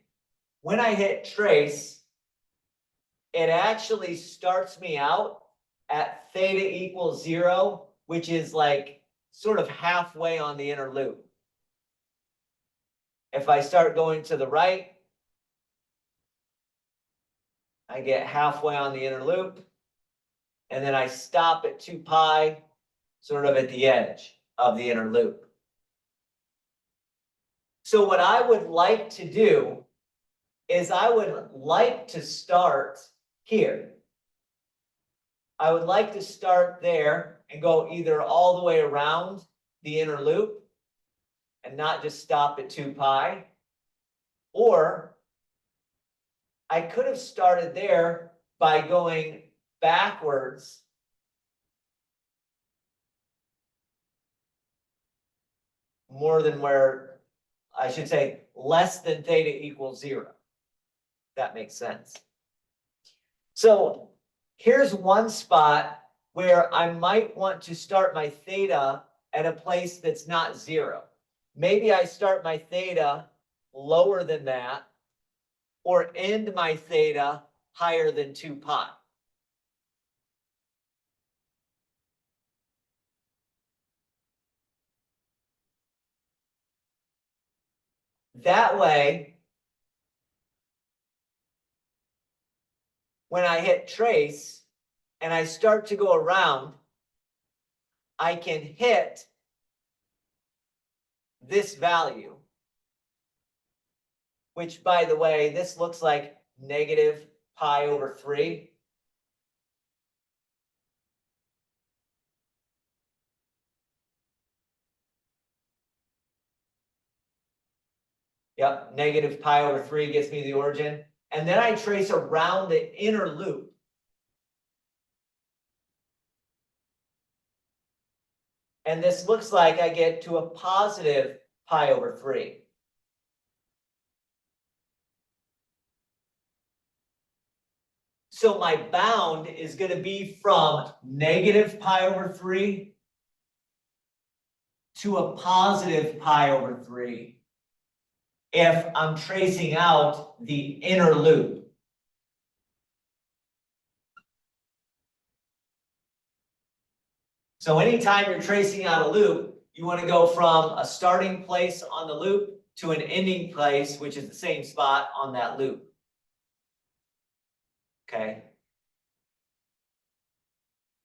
When I hit trace, it actually starts me out at theta equals 0, which is like sort of halfway on the inner loop. If I start going to the right, I get halfway on the inner loop, and then I stop at 2 pi, sort of at the edge of the inner loop. So what I would like to do is I would like to start here. I would like to start there and go either all the way around the inner loop and not just stop at 2 pi, or I could have started there by going backwards more than where, I should say, less than theta equals 0. That makes sense. So here's one spot where I might want to start my theta at a place that's not 0. Maybe I start my theta lower than that, or end my theta higher than 2 pi. That way, when I hit trace and I start to go around, I can hit this value, which, by the way, this looks like negative pi over 3. Yep, negative pi over 3 gets me the origin. And then I trace around the inner loop. And this looks like I get to a positive pi over 3. So my bound is going to be from negative pi over 3 to a positive pi over 3 if I'm tracing out the inner loop. So anytime you're tracing out a loop, you want to go from a starting place on the loop to an ending place, which is the same spot on that loop. Okay.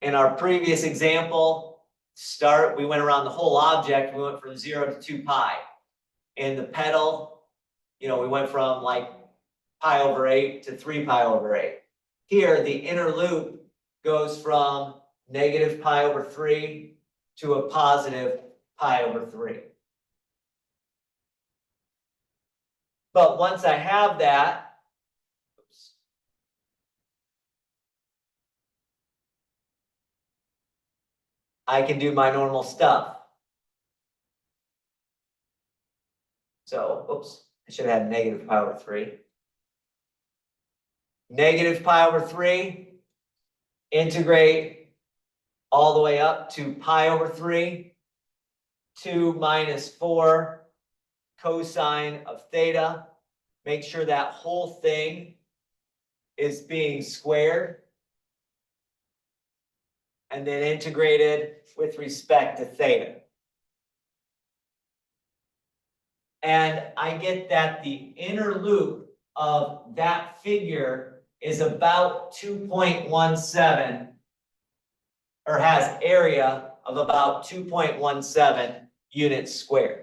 In our previous example, we went around the whole object, we went from 0 to 2 pi. In the pedal, we went from like pi over 8 to 3 pi over 8. Here, the inner loop goes from negative pi over 3 to a positive pi over 3. But once I have that, I can do my normal stuff. So, I should have had negative pi over 3. Negative pi over 3, integrate all the way up to pi over 3, 2 minus 4 cosine of theta. Make sure that whole thing is being squared. And then integrated with respect to theta. And I get that the inner loop of that figure is about 2.17, or has area of about 2.17 units squared.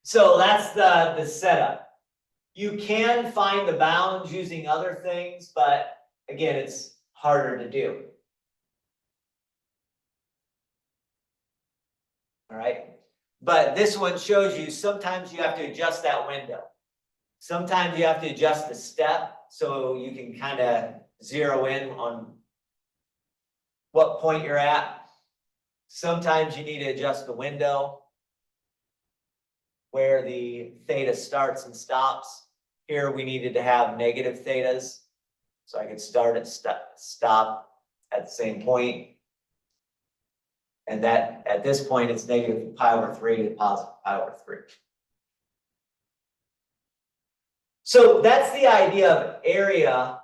So that's the setup. You can find the bounds using other things, but again, it's harder to do. All right. But this one shows you sometimes you have to adjust that window. Sometimes you have to adjust the step so you can kind of zero in on what point you're at. Sometimes you need to adjust the window where the theta starts and stops. Here we needed to have negative thetas, so I could start and stop at the same point. And that at this point it's negative pi over 3 to positive pi over 3. So that's the idea of area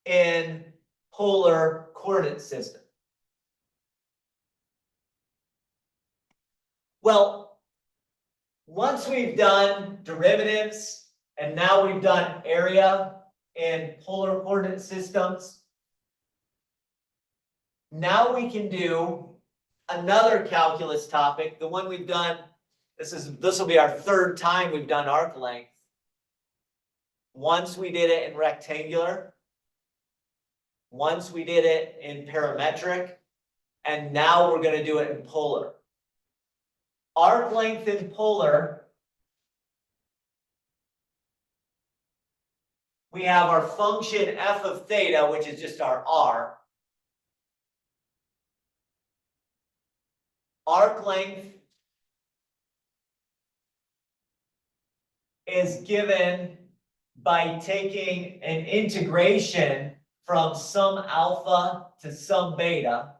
in polar coordinate system. Well, once we've done derivatives and now we've done area in polar coordinate systems, now we can do another calculus topic, the one we've done. This will be our third time we've done arc length. Once we did it in rectangular, once we did it in parametric, and now we're going to do it in polar. Arc length in polar, we have our function f of theta, which is just our r. Arc length is given by taking an integration from some alpha to some beta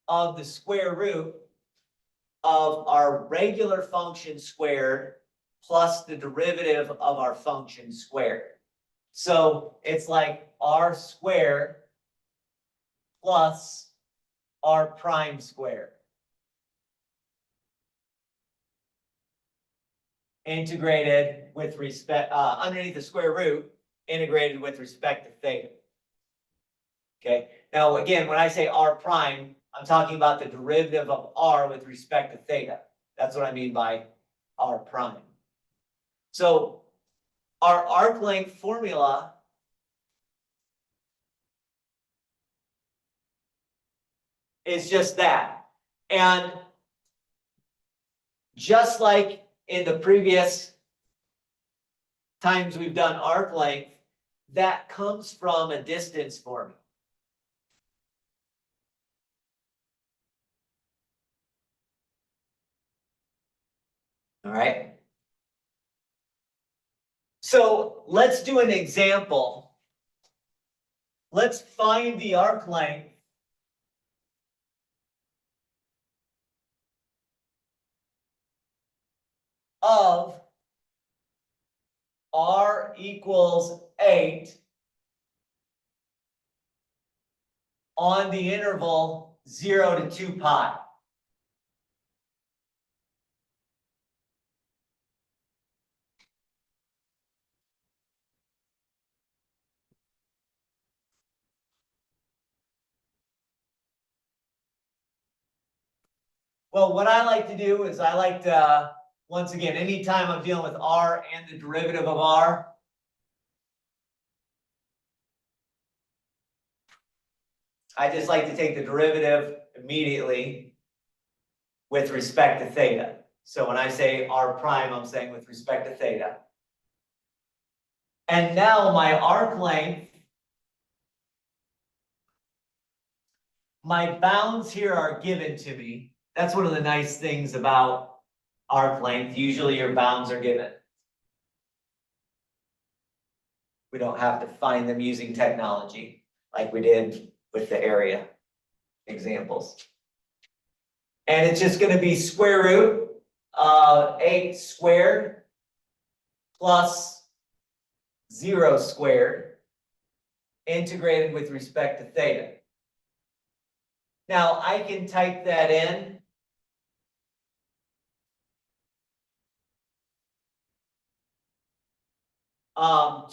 of the square root of our regular function squared plus the derivative of our function squared. So it's like r squared plus r prime squared. Integrated with respect, underneath the square root, integrated with respect to theta. Okay, now again, when I say r prime, I'm talking about the derivative of r with respect to theta. That's what I mean by r prime. So our arc length formula is just that. And just like in the previous times we've done arc length, that comes from a distance formula. All right. So let's do an example. Let's find the arc length of r equals 8 on the interval 0 to 2 pi. Well, what I like to do is I like to, once again, anytime I'm dealing with r and the derivative of r, I just like to take the derivative immediately with respect to theta. So when I say r prime, I'm saying with respect to theta. And now my arc length, my bounds here are given to me. That's one of the nice things about arc length. Usually your bounds are given. We don't have to find them using technology like we did with the area examples. And it's just going to be square root of 8 squared plus 0 squared integrated with respect to theta. Now I can type that in.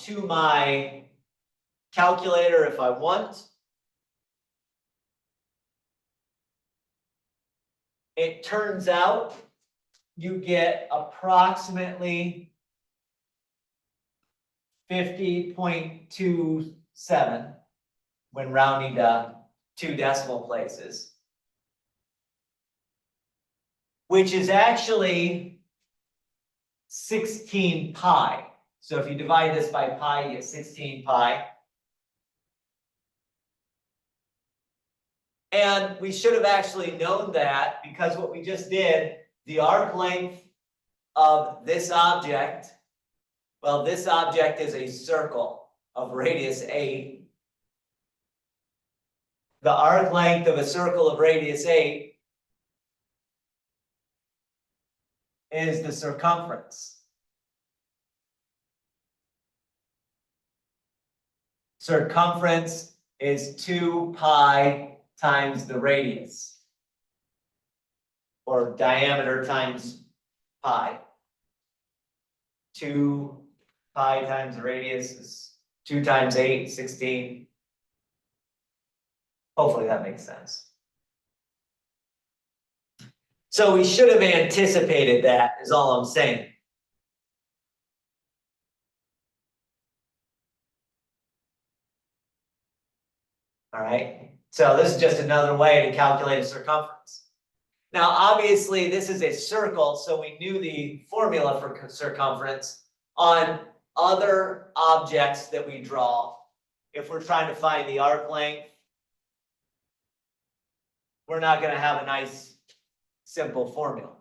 To my calculator if I want. It turns out you get approximately 50.27 when rounding to 2 decimal places, which is actually 16 pi. So if you divide this by pi, you get 16 pi. And we should have actually known that because what we just did, the arc length of this object, well, this object is a circle of radius 8. The arc length of a circle of radius 8 is the circumference. Circumference is 2 pi times the radius, or diameter times pi. 2 pi times the radius is 2 times 8, 16. Hopefully that makes sense. So we should have anticipated that, is all I'm saying. All right, so this is just another way to calculate a circumference. Now, obviously, this is a circle, so we knew the formula for circumference on other objects that we draw. If we're trying to find the arc length, we're not going to have a nice, simple formula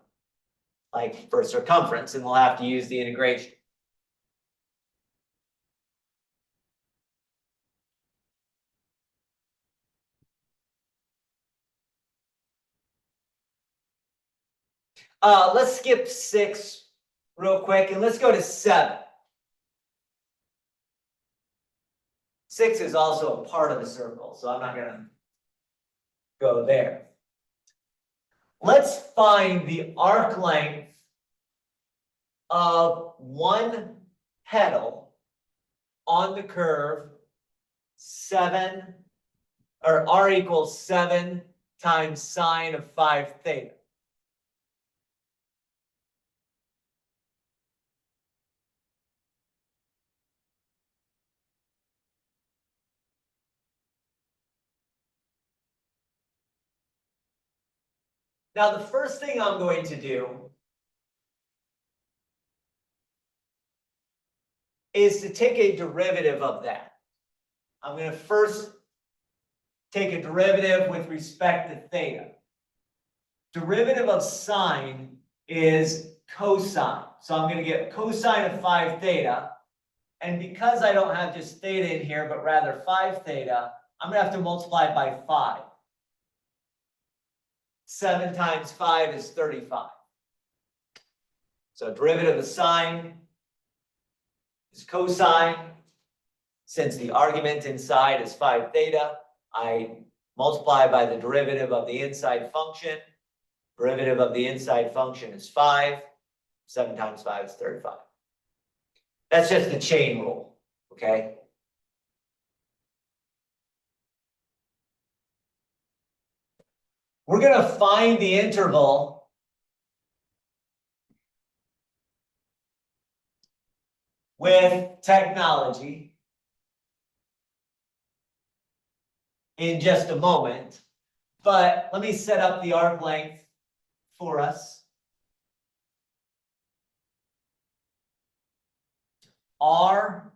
like for circumference, and we'll have to use the integration. Let's skip 6 real quick and let's go to 7. 6 is also a part of the circle, so I'm not going to go there. Let's find the arc length of one petal on the curve 7, or r equals 7 times sine of 5 theta. Now, the first thing I'm going to do is to take a derivative of that. I'm going to first take a derivative with respect to theta. Derivative of sine is cosine. So I'm going to get cosine of 5 theta. And because I don't have just theta in here, but rather 5 theta, I'm going to have to multiply it by 5. 7 times 5 is 35. So derivative of sine is cosine. Since the argument inside is 5 theta, I multiply by the derivative of the inside function. Derivative of the inside function is 5. 7 times 5 is 35. That's just the chain rule, okay? We're going to find the interval with technology in just a moment, but let me set up the arc length for us. R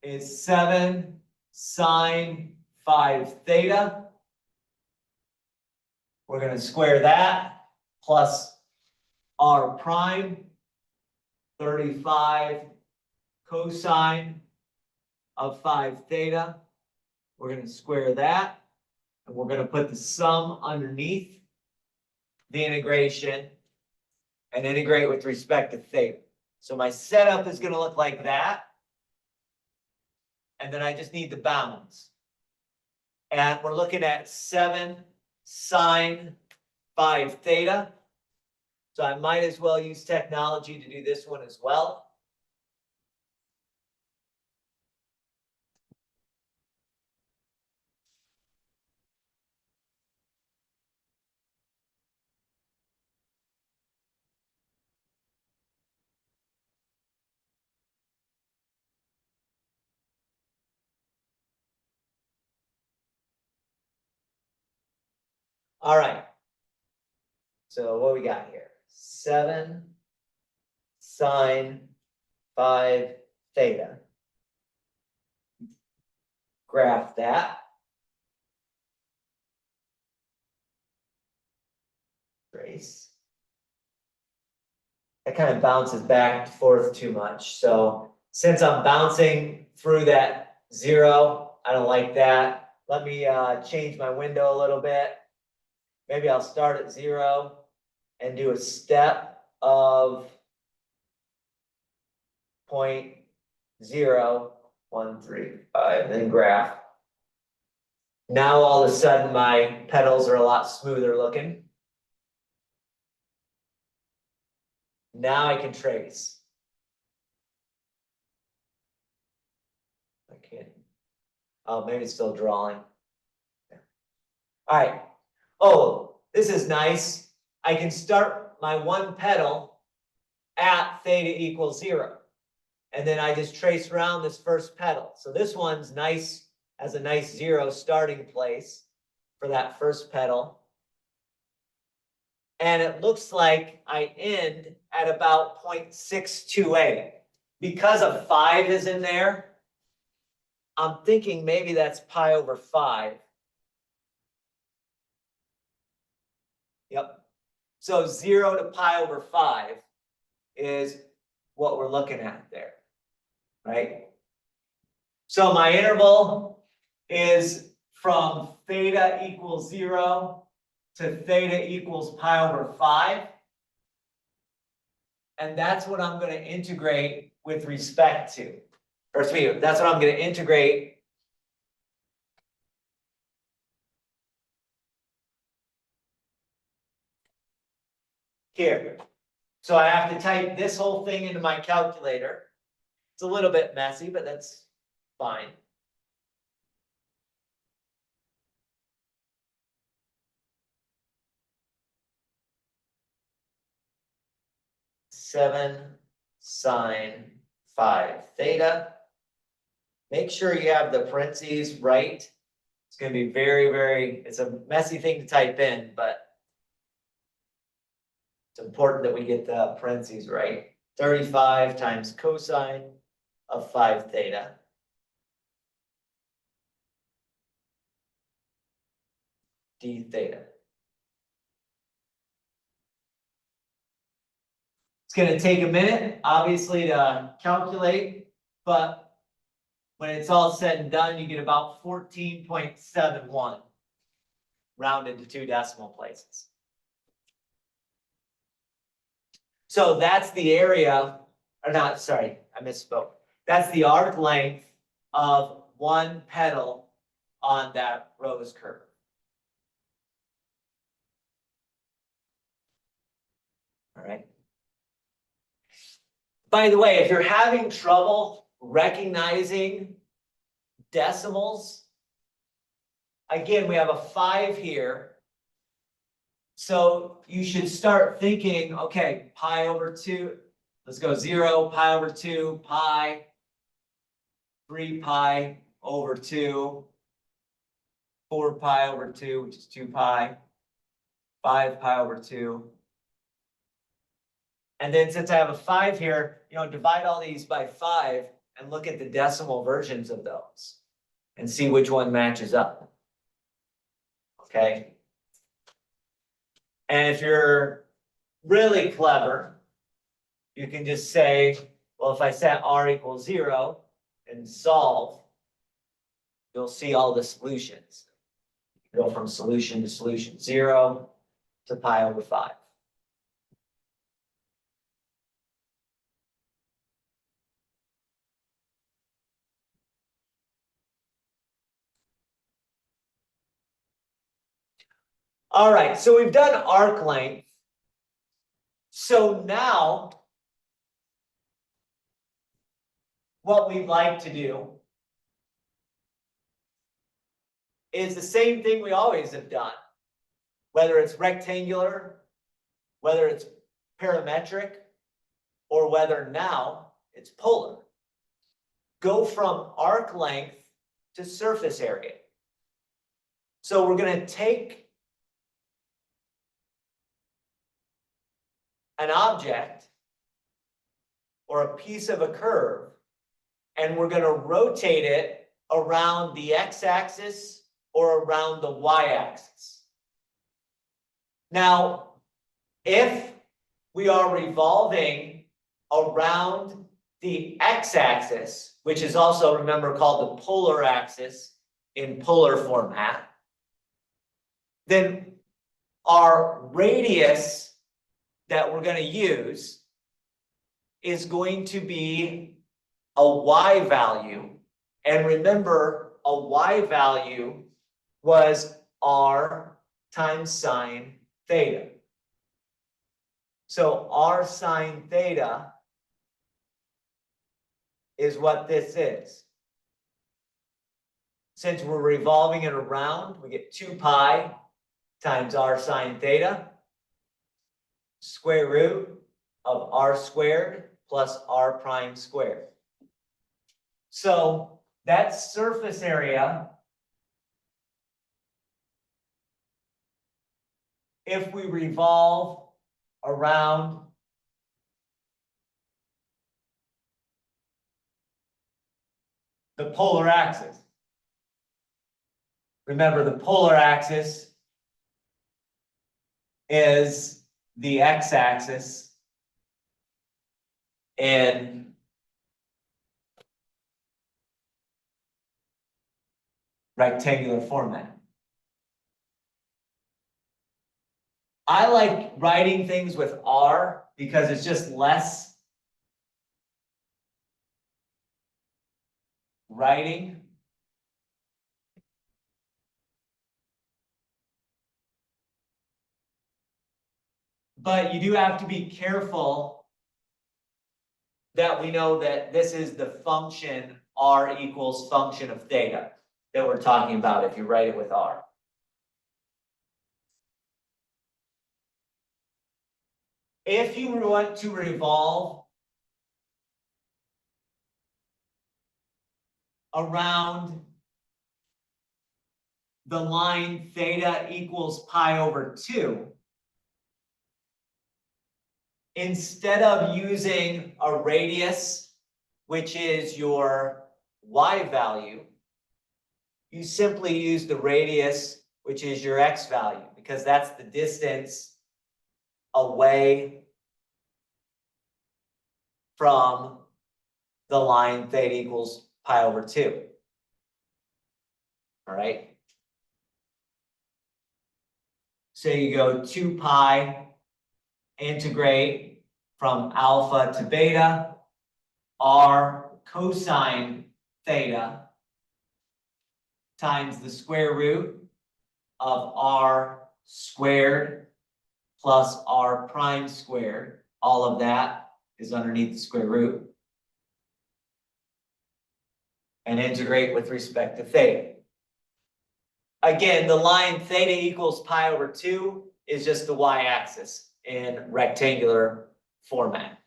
is 7 sine 5 theta. We're going to square that plus R prime, 35 cosine of 5 theta. We're going to square that, and we're going to put the sum underneath the integration and integrate with respect to theta. So my setup is going to look like that. And then I just need the bounds. And we're looking at 7 sine 5 theta. So I might as well use technology to do this one as well. All right. So what we got here? 7 sine 5 theta. Graph that. Trace. That kind of bounces back and forth too much. So since I'm bouncing through that 0, I don't like that. Let me change my window a little bit. Maybe I'll start at 0 and do a step of 0.0135, then graph. Now all of a sudden my pedals are a lot smoother looking. Now I can trace. I can't. Oh, maybe it's still drawing. Yeah. All right. Oh, this is nice. I can start my one pedal at theta equals 0. And then I just trace around this first pedal. So this one's nice, has a nice 0 starting place for that first pedal. And it looks like I end at about 0.628. Because a 5 is in there, I'm thinking maybe that's pi over 5. Yep. So 0 to pi over 5 is what we're looking at there, right? So my interval is from theta equals 0 to theta equals pi over 5. And that's what I'm going to integrate with respect to. Or excuse me, that's what I'm going to integrate here. So I have to type this whole thing into my calculator. It's a little bit messy, but that's fine. Seven sine 5 theta. Make sure you have the parentheses right. It's going to be it's a messy thing to type in, but it's important that we get the parentheses right. 35 times cosine of 5 theta. D theta. It's going to take a minute, obviously, to calculate, but when it's all said and done, you get about 14.71 rounded to 2 decimal places. So that's the area, or not, sorry, I misspoke. That's the arc length of one pedal on that rose curve. All right. By the way, if you're having trouble recognizing decimals, again, we have a 5 here. So you should start thinking, okay, pi over 2, let's go 0, pi over 2, pi, 3 pi over 2, 4 pi over 2, which is 2 pi, 5 pi over 2. And then since I have a 5 here, divide all these by 5 and look at the decimal versions of those and see which one matches up. Okay. And if you're really clever, you can just say, well, if I set r equals 0 and solve, you'll see all the solutions. Go from solution to solution, 0 to pi over 5. All right, so we've done arc length. So now, what we'd like to do is the same thing we always have done, whether it's rectangular, whether it's parametric, or whether now it's polar. Go from arc length to surface area. So we're going to take an object or a piece of a curve, and we're going to rotate it around the x-axis or around the y-axis. Now, if we are revolving around the x-axis, which is also, remember, called the polar axis in polar format, then our radius that we're going to use is going to be a y value. And remember, a y value was r times sine theta. So r sine theta is what this is. Since we're revolving it around, we get 2 pi times r sine theta, square root of r squared plus r prime squared. So that surface area, if we revolve around the polar axis. Remember, the polar axis is the x-axis in rectangular format. I like writing things with r because it's just less writing. But you do have to be careful that we know that this is the function r equals function of theta that we're talking about if you write it with r. If you want to revolve around the line theta equals pi over 2, instead of using a radius, which is your y value, you simply use the radius, which is your x value, because that's the distance away from the line theta equals pi over 2. All right. So you go 2 pi, integrate from alpha to beta, r cosine theta times the square root of r squared plus r prime squared. All of that is underneath the square root. And integrate with respect to theta. Again, the line theta equals pi over 2 is just the y-axis in rectangular format.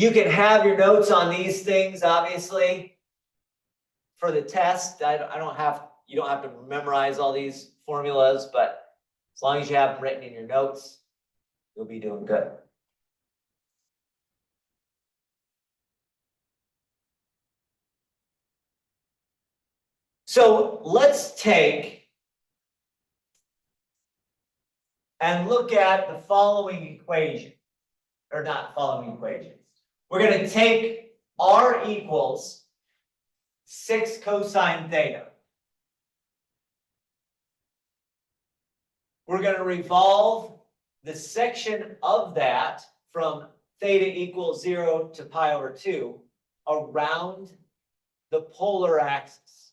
You can have your notes on these things, obviously, for the test. I don't have, you don't have to memorize all these formulas, but as long as you have them written in your notes, you'll be doing good. So let's take and look at the following equation, or not following equations. We're going to take R equals 6 cosine theta. We're going to revolve the section of that from theta equals 0 to pi over 2 around the polar axis.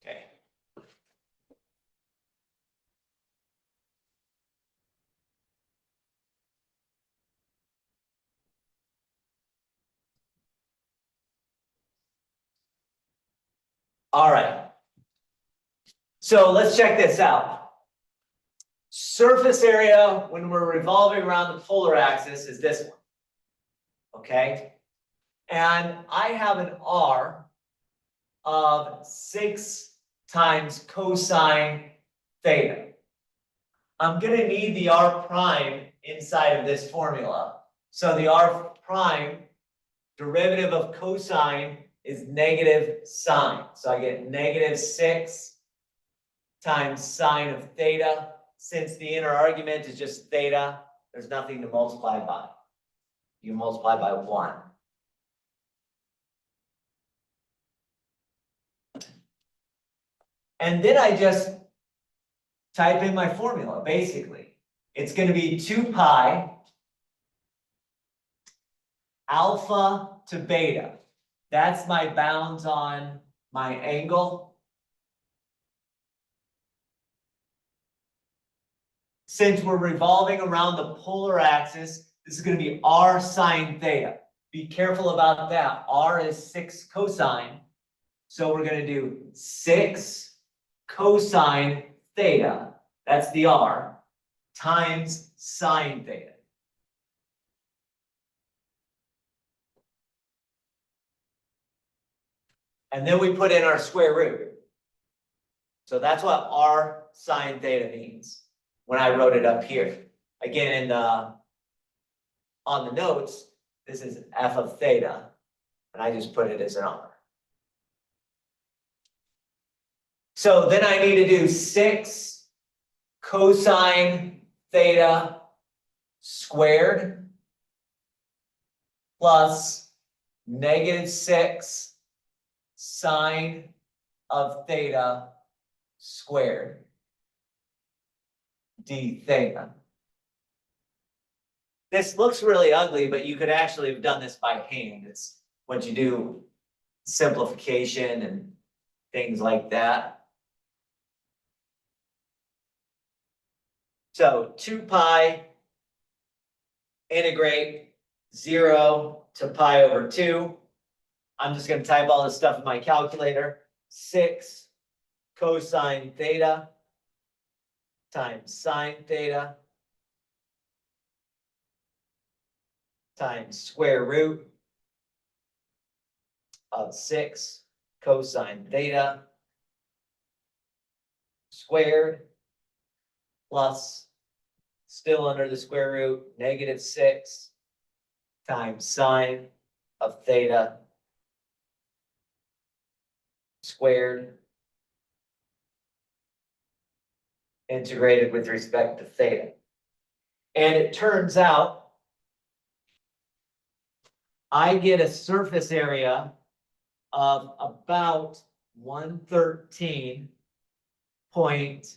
Okay. All right. So let's check this out. Surface area when we're revolving around the polar axis is this one. Okay. And I have an R of 6 times cosine theta. I'm going to need the R prime inside of this formula. So the R prime derivative of cosine is negative sine. So I get negative 6 times sine of theta. Since the inner argument is just theta, there's nothing to multiply by. You multiply by 1. And then I just type in my formula, basically. It's going to be 2 pi alpha to beta. That's my bounds on my angle. Since we're revolving around the polar axis, this is going to be r sine theta. Be careful about that. R is 6 cosine. So we're going to do 6 cosine theta, that's the R, times sine theta. And then we put in our square root. So that's what R sine theta means when I wrote it up here. Again, on the notes, this is f of theta, and I just put it as an R. So then I need to do 6 cosine theta squared plus negative 6 sine of theta squared d theta. This looks really ugly, but you could actually have done this by hand. It's what you do, simplification and things like that. So 2 pi integrate 0 to pi over 2. I'm just going to type all this stuff in my calculator. 6 cosine theta times sine theta times square root of 6 cosine theta squared plus, still under the square root, negative 6 times sine of theta squared integrated with respect to theta. And it turns out I get a surface area of about 113 point,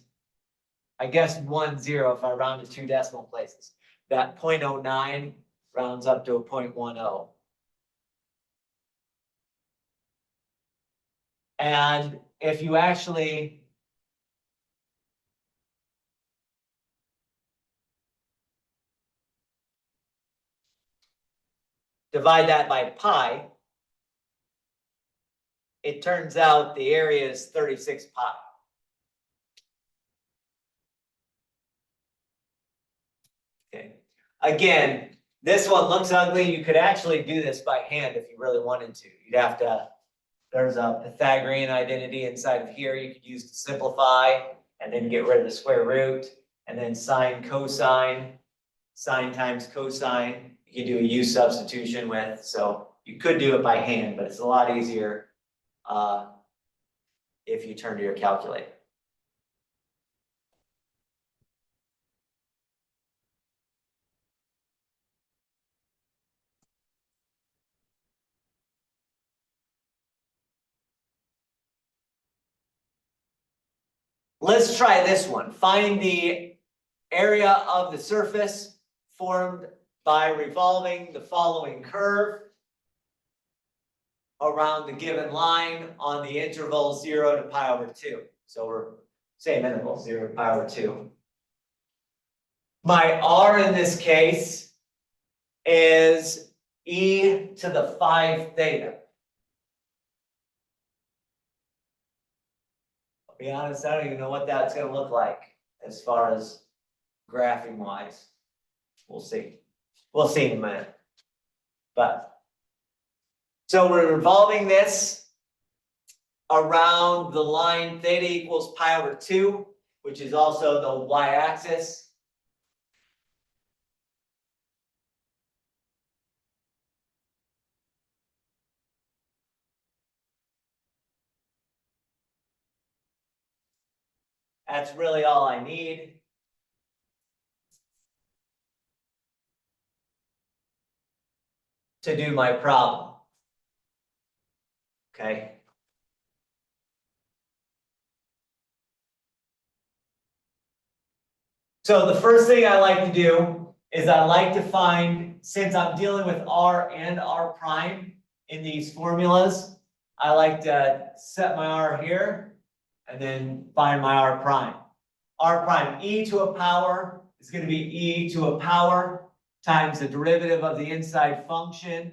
I guess 10 if I round to 2 decimal places. That 0.09 rounds up to a 0.10. And if you actually divide that by pi, it turns out the area is 36 pi. Okay. Again, this one looks ugly. You could actually do this by hand if you really wanted to. You'd have to, there's a Pythagorean identity inside of here you could use to simplify and then get rid of the square root, and then sine, cosine, sine times cosine. You can do a u substitution with, so you could do it by hand, but it's a lot easier if you turn to your calculator. Let's try this one. Find the area of the surface formed by revolving the following curve around the given line on the interval 0 to pi over 2. So we're same interval, 0 to pi over 2. My r in this case is e to the 5 theta. I'll be honest, I don't even know what that's going to look like as far as graphing wise. We'll see. We'll see in a minute. But so we're revolving this around the line theta equals pi over 2, which is also the y-axis. That's really all I need. To do my problem. Okay. So the first thing I like to do is I like to find, since I'm dealing with r and r prime in these formulas, I like to set my r here and then find my r prime. R prime, e to a power is going to be e to a power times the derivative of the inside function,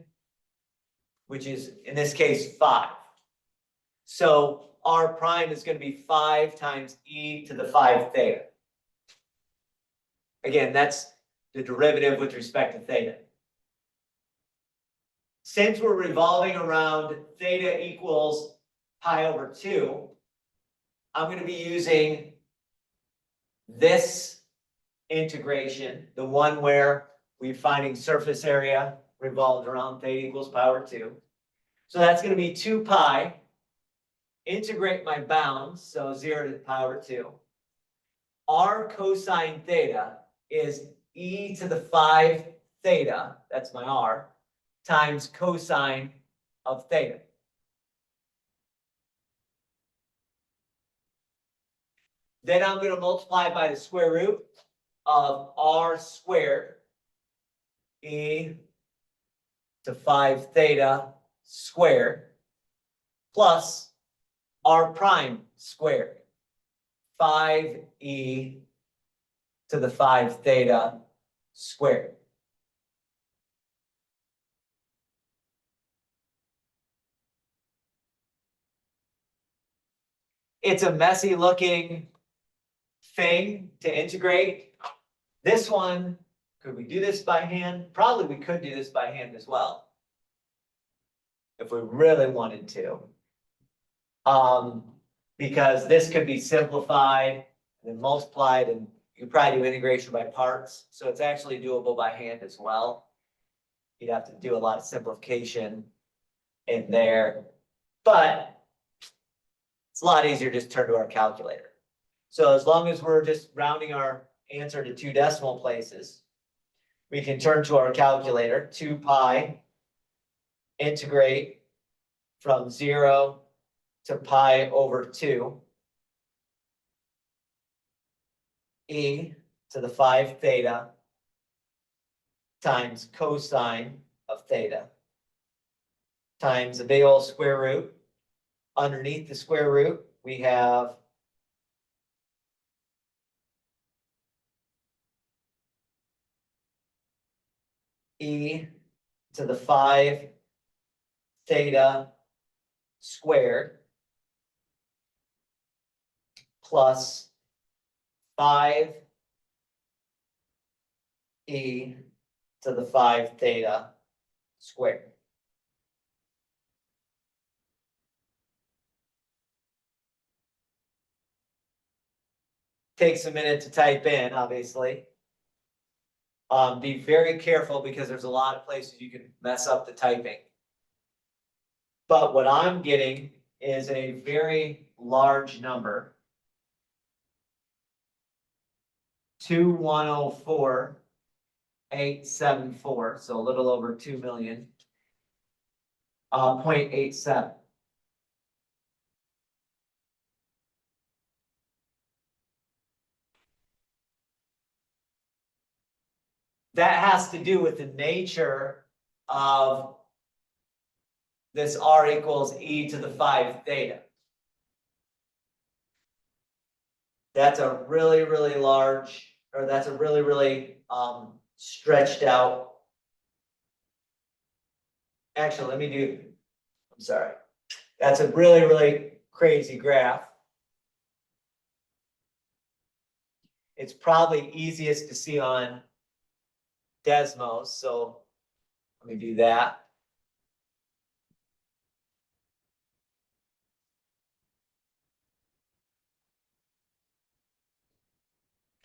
which is in this case 5. So r prime is going to be 5 times e to the 5 theta. Again, that's the derivative with respect to theta. Since we're revolving around theta equals pi over 2, I'm going to be using this integration, the one where we're finding surface area revolved around theta equals pi over 2. So that's going to be 2 pi. Integrate my bounds, so 0 to pi over 2. R cosine theta is e to the 5 theta, that's my r, times cosine of theta. Then I'm going to multiply by the square root of r squared, e to 5 theta squared, plus r prime squared, 5e to the 5 theta squared. It's a messy looking thing to integrate. This one, could we do this by hand? Probably we could do this by hand as well, if we really wanted to. Because this could be simplified and then multiplied, and you could probably do integration by parts. So it's actually doable by hand as well. You'd have to do a lot of simplification in there, but it's a lot easier to just turn to our calculator. So as long as we're just rounding our answer to 2 decimal places, we can turn to our calculator. 2 pi integrate from 0 to pi over 2 e to the 5 theta times cosine of theta times a big old square root. Underneath the square root, we have e to the 5 theta squared plus 5 e to the 5 theta squared. Takes a minute to type in, obviously. Be very careful because there's a lot of places you can mess up the typing. But what I'm getting is a very large number. 2,104,874, so a little over 2 million. 0.87. That has to do with the nature of this r equals e to the 5 theta. That's a really, really large, or that's a really, really stretched out. Actually, let me do, I'm sorry. That's a really, really crazy graph. It's probably easiest to see on Desmos, so let me do that.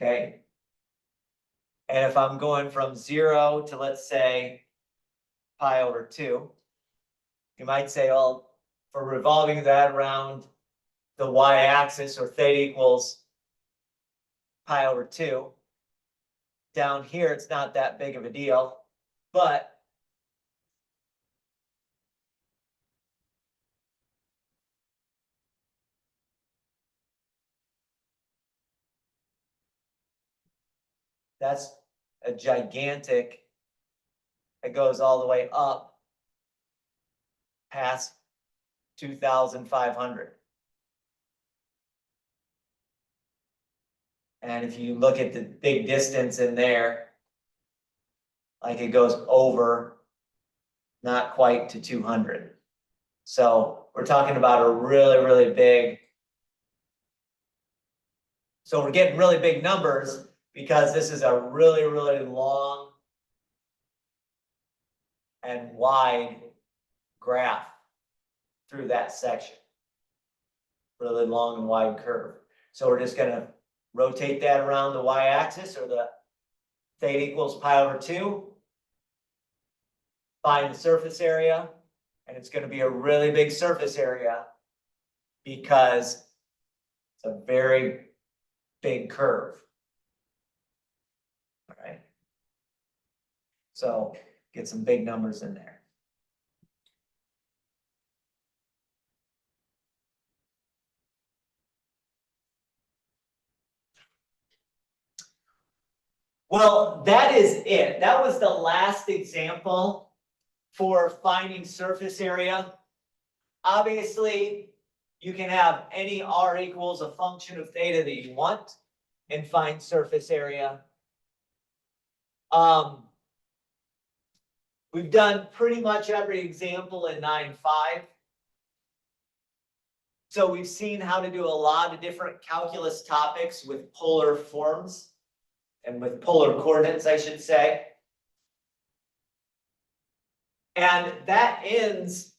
Okay. And if I'm going from 0 to, let's say, pi over 2, you might say, well, for revolving that around the y-axis, or theta equals pi over 2, down here it's not that big of a deal, but that's a gigantic, it goes all the way up past 2,500. And if you look at the big distance in there, like it goes over, not quite to 200. So we're talking about a really, really big. So we're getting really big numbers because this is a really, really long and wide graph through that section. Really long and wide curve. So we're just gonna rotate that around the y-axis, or the theta equals pi over 2. Find the surface area, and it's gonna be a really big surface area because it's a very big curve. All right. So get some big numbers in there. Well, that is it. That was the last example for finding surface area. Obviously, you can have any r equals a function of theta that you want and find surface area. We've done pretty much every example in 9.5. So we've seen how to do a lot of different calculus topics with polar forms and with polar coordinates, I should say. And that ends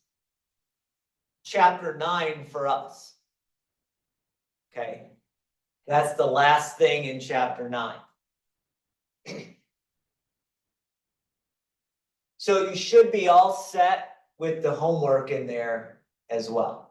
chapter 9 for us. Okay, that's the last thing in chapter 9. So you should be all set with the homework in there as well.